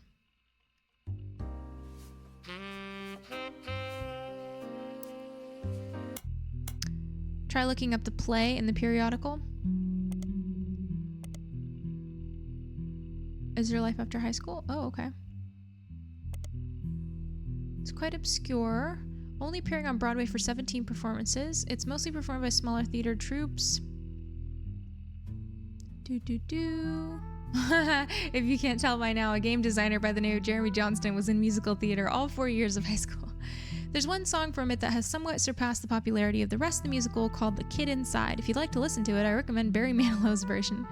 Try looking up the play in the periodical. Is there life after high school? Oh, okay. It's quite obscure. Only appearing on Broadway for 17 performances. It's mostly performed by smaller theater troupes. If you can't tell by now, a game designer by the name of Jeremy Johnston was in musical theater all 4 years of high school. There's one song from it that has somewhat surpassed the popularity of the rest of the musical called The Kid Inside. If you'd like to listen to it, I recommend Barry Manilow's version.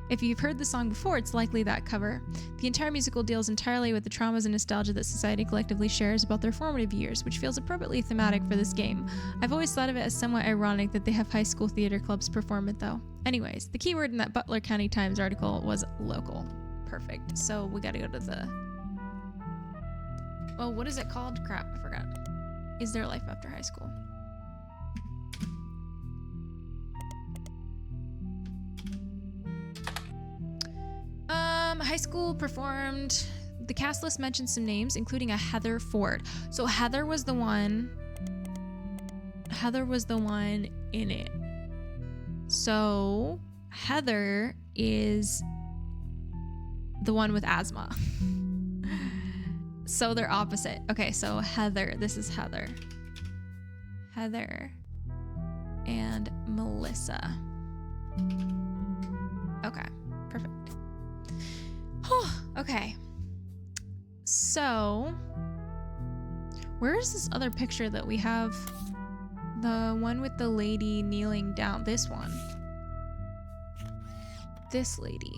If you've heard the song before, it's likely that cover. The entire musical deals entirely with the traumas and nostalgia that society collectively shares about their formative years, which feels appropriately thematic for this game. I've always thought of it as somewhat ironic that they have high school theater clubs perform it, though. Anyways, the keyword in that Butler County Times article was local. Perfect. So we gotta go to the... Well, what is it called? Crap, I forgot. Is there life after high school? High school performed. The cast list mentions some names, including a Heather Ford. So Heather was the one in it. So Heather is the one with asthma. So they're opposite. Okay, so Heather. This is Heather. Heather and Melissa. Okay, perfect. Okay. So, where is this other picture that we have? The one with the lady kneeling down. This one. This lady.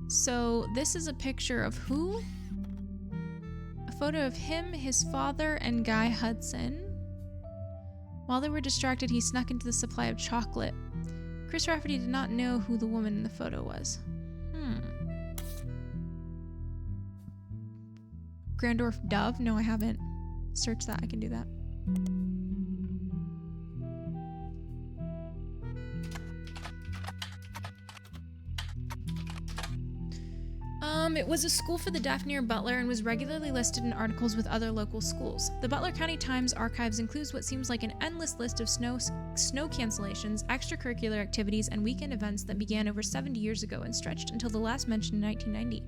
So, this is a picture of who? A photo of him, his father, and Guy Hudson. While they were distracted, he snuck into the supply of chocolate. Chris Rafferty did not know who the woman in the photo was. Grandorf Dove? No, I haven't searched that. I can do that. It was a school for the deaf near Butler and was regularly listed in articles with other local schools. The Butler County Times archives includes what seems like an endless list of snow cancellations, extracurricular activities, and weekend events that began over 70 years ago and stretched until the last mentioned in 1990.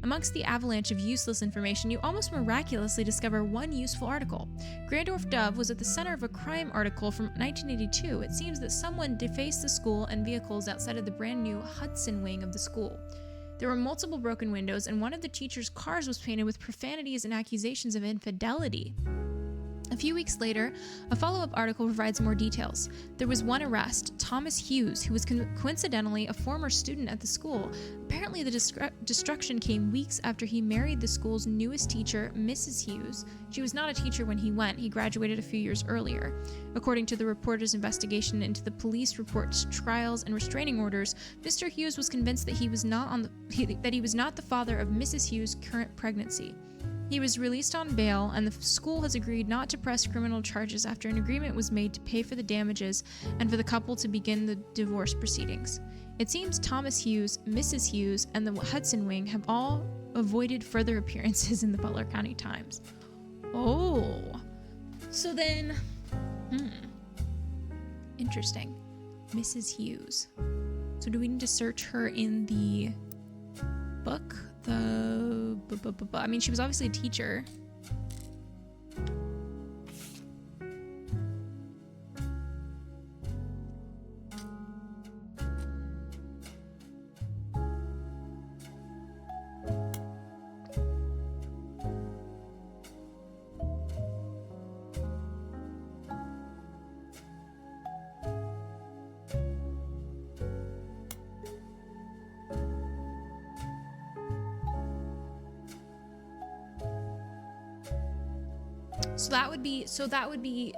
Amongst the avalanche of useless information, you almost miraculously discover one useful article. Grandorf Dove was at the center of a crime article from 1982. It seems that someone defaced the school and vehicles outside of the brand new Hudson wing of the school. There were multiple broken windows, and one of the teacher's cars was painted with profanities and accusations of infidelity. A few weeks later, a follow-up article provides more details. There was one arrest, Thomas Hughes, who was coincidentally a former student at the school. Apparently, the destruction came weeks after he married the school's newest teacher, Mrs. Hughes. She was not a teacher when he went. He graduated a few years earlier. According to the reporter's investigation into the police reports, trials, and restraining orders, Mr. Hughes was convinced that he was not the father of Mrs. Hughes' current pregnancy. He was released on bail, and the school has agreed not to press criminal charges after an agreement was made to pay for the damages and for the couple to begin the divorce proceedings. It seems Thomas Hughes, Mrs. Hughes, and the Hudson wing have all avoided further appearances in the Butler County Times. Oh, so then, interesting. Mrs. Hughes. So do we need to search her in the book? I mean, she was obviously a teacher.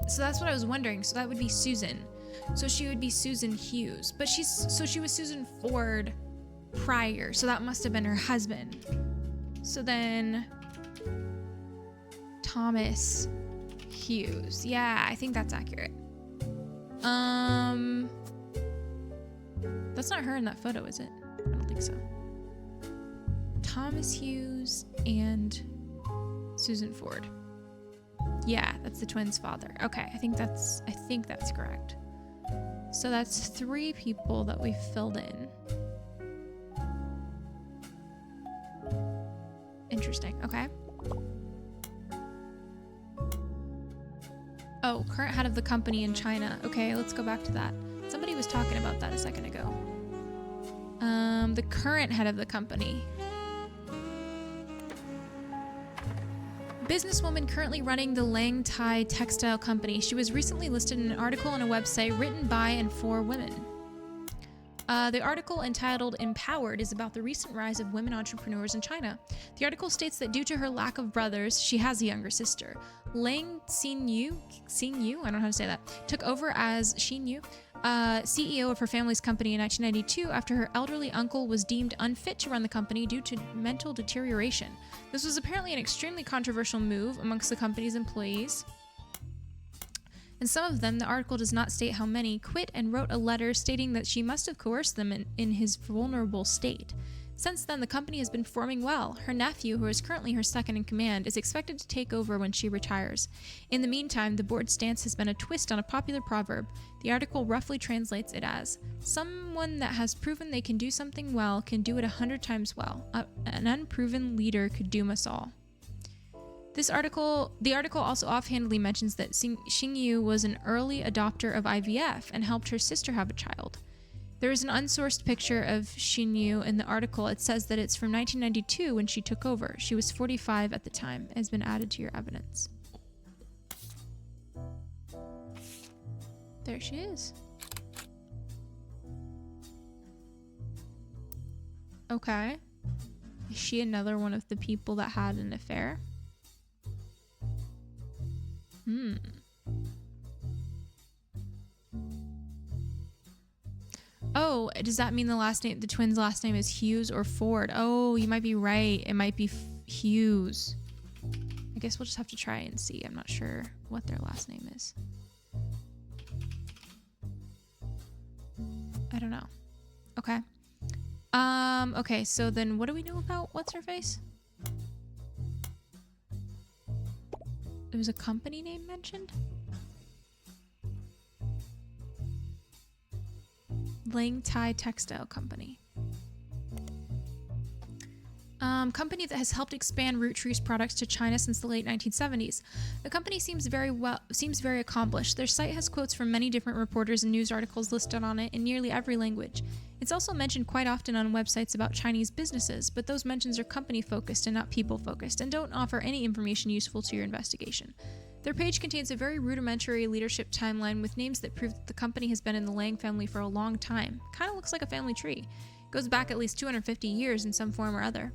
So that's what I was wondering. So that would be Susan. So she would be Susan Hughes, but she was Susan Ford prior. So that must have been her husband. So then Thomas Hughes. Yeah, I think that's accurate. That's not her in that photo, is it? I don't think so. Thomas Hughes and Susan Ford. Yeah, that's the twins' father. Okay, I think that's correct. So that's 3 people that we filled in. Interesting. Okay. Oh, current head of the company in China. Okay, let's go back to that. Somebody was talking about that a second ago. The current head of the company. Businesswoman currently running the Lang Tai textile company. She was recently listed in an article on a website written by and for women. The article, entitled Empowered, is about the recent rise of women entrepreneurs in China. The article states that due to her lack of brothers, she has a younger sister. Lang Xinyu, I don't know how to say that, took over as Xinyu, CEO of her family's company in 1992 after her elderly uncle was deemed unfit to run the company due to mental deterioration. This was apparently an extremely controversial move amongst the company's employees. And some of them, the article does not state how many, quit and wrote a letter stating that she must have coerced them in his vulnerable state. Since then, the company has been performing well. Her nephew, who is currently her second in command, is expected to take over when she retires. In the meantime, the board's stance has been a twist on a popular proverb. The article roughly translates it as, "Someone that has proven they can do something well can do it 100 times well. An unproven leader could doom us all." The article also offhandedly mentions that Xingyu was an early adopter of IVF and helped her sister have a child. There is an unsourced picture of Xingyu in the article. It says that it's from 1992 when she took over. She was 45 at the time. It has been added to your evidence. There she is. Okay. Is she another one of the people that had an affair? Oh, does that mean the twins' last name is Hughes or Ford? Oh, you might be right. It might be Hughes. I guess we'll just have to try and see. I'm not sure what their last name is. I don't know. Okay. Okay, so then what do we know about what's-her-face? There was a company name mentioned? Lang Tai Textile Company. Company that has helped expand Roottree's products to China since the late 1970s. The company seems very accomplished. Their site has quotes from many different reporters and news articles listed on it in nearly every language. It's also mentioned quite often on websites about Chinese businesses, but those mentions are company-focused and not people-focused, and don't offer any information useful to your investigation. Their page contains a very rudimentary leadership timeline with names that prove that the company has been in the Lang family for a long time. Kind of looks like a family tree. Goes back at least 250 years in some form or other.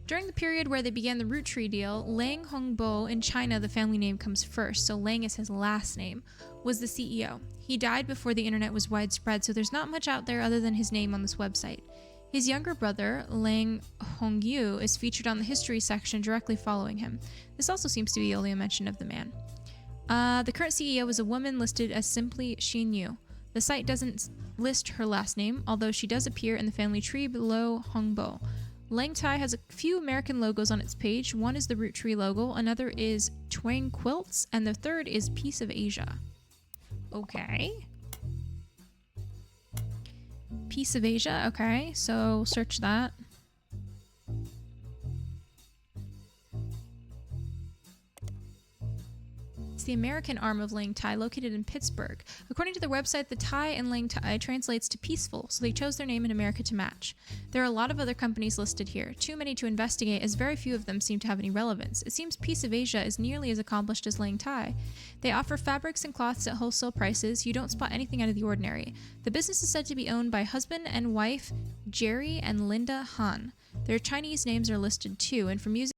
During the period where they began the Roottree deal, Lang Hongbo in China, the family name comes first, so Lang is his last name, was the CEO. He died before the internet was widespread, so there's not much out there other than his name on this website. His younger brother, Lang Hongyu, is featured on the history section directly following him. This also seems to be only a mention of the man. The current CEO is a woman listed as simply Xinyu. The site doesn't list her last name, although she does appear in the family tree below Hongbo. Lang Tai has a few American logos on its page. One is the Roottree logo, another is Twang Quilts, and the third is Piece of Asia. Okay. Piece of Asia, okay, so search that. The American arm of Lang Tai, located in Pittsburgh. According to their website, the Tai in Lang Tai translates to peaceful, so they chose their name in America to match. There are a lot of other companies listed here, too many to investigate as very few of them seem to have any relevance. It seems Piece of Asia is nearly as accomplished as Lang Tai. They offer fabrics and cloths at wholesale prices. You don't spot anything out of the ordinary. The business is said to be owned by husband and wife Jerry and Linda Han. Their Chinese names are listed too, and from using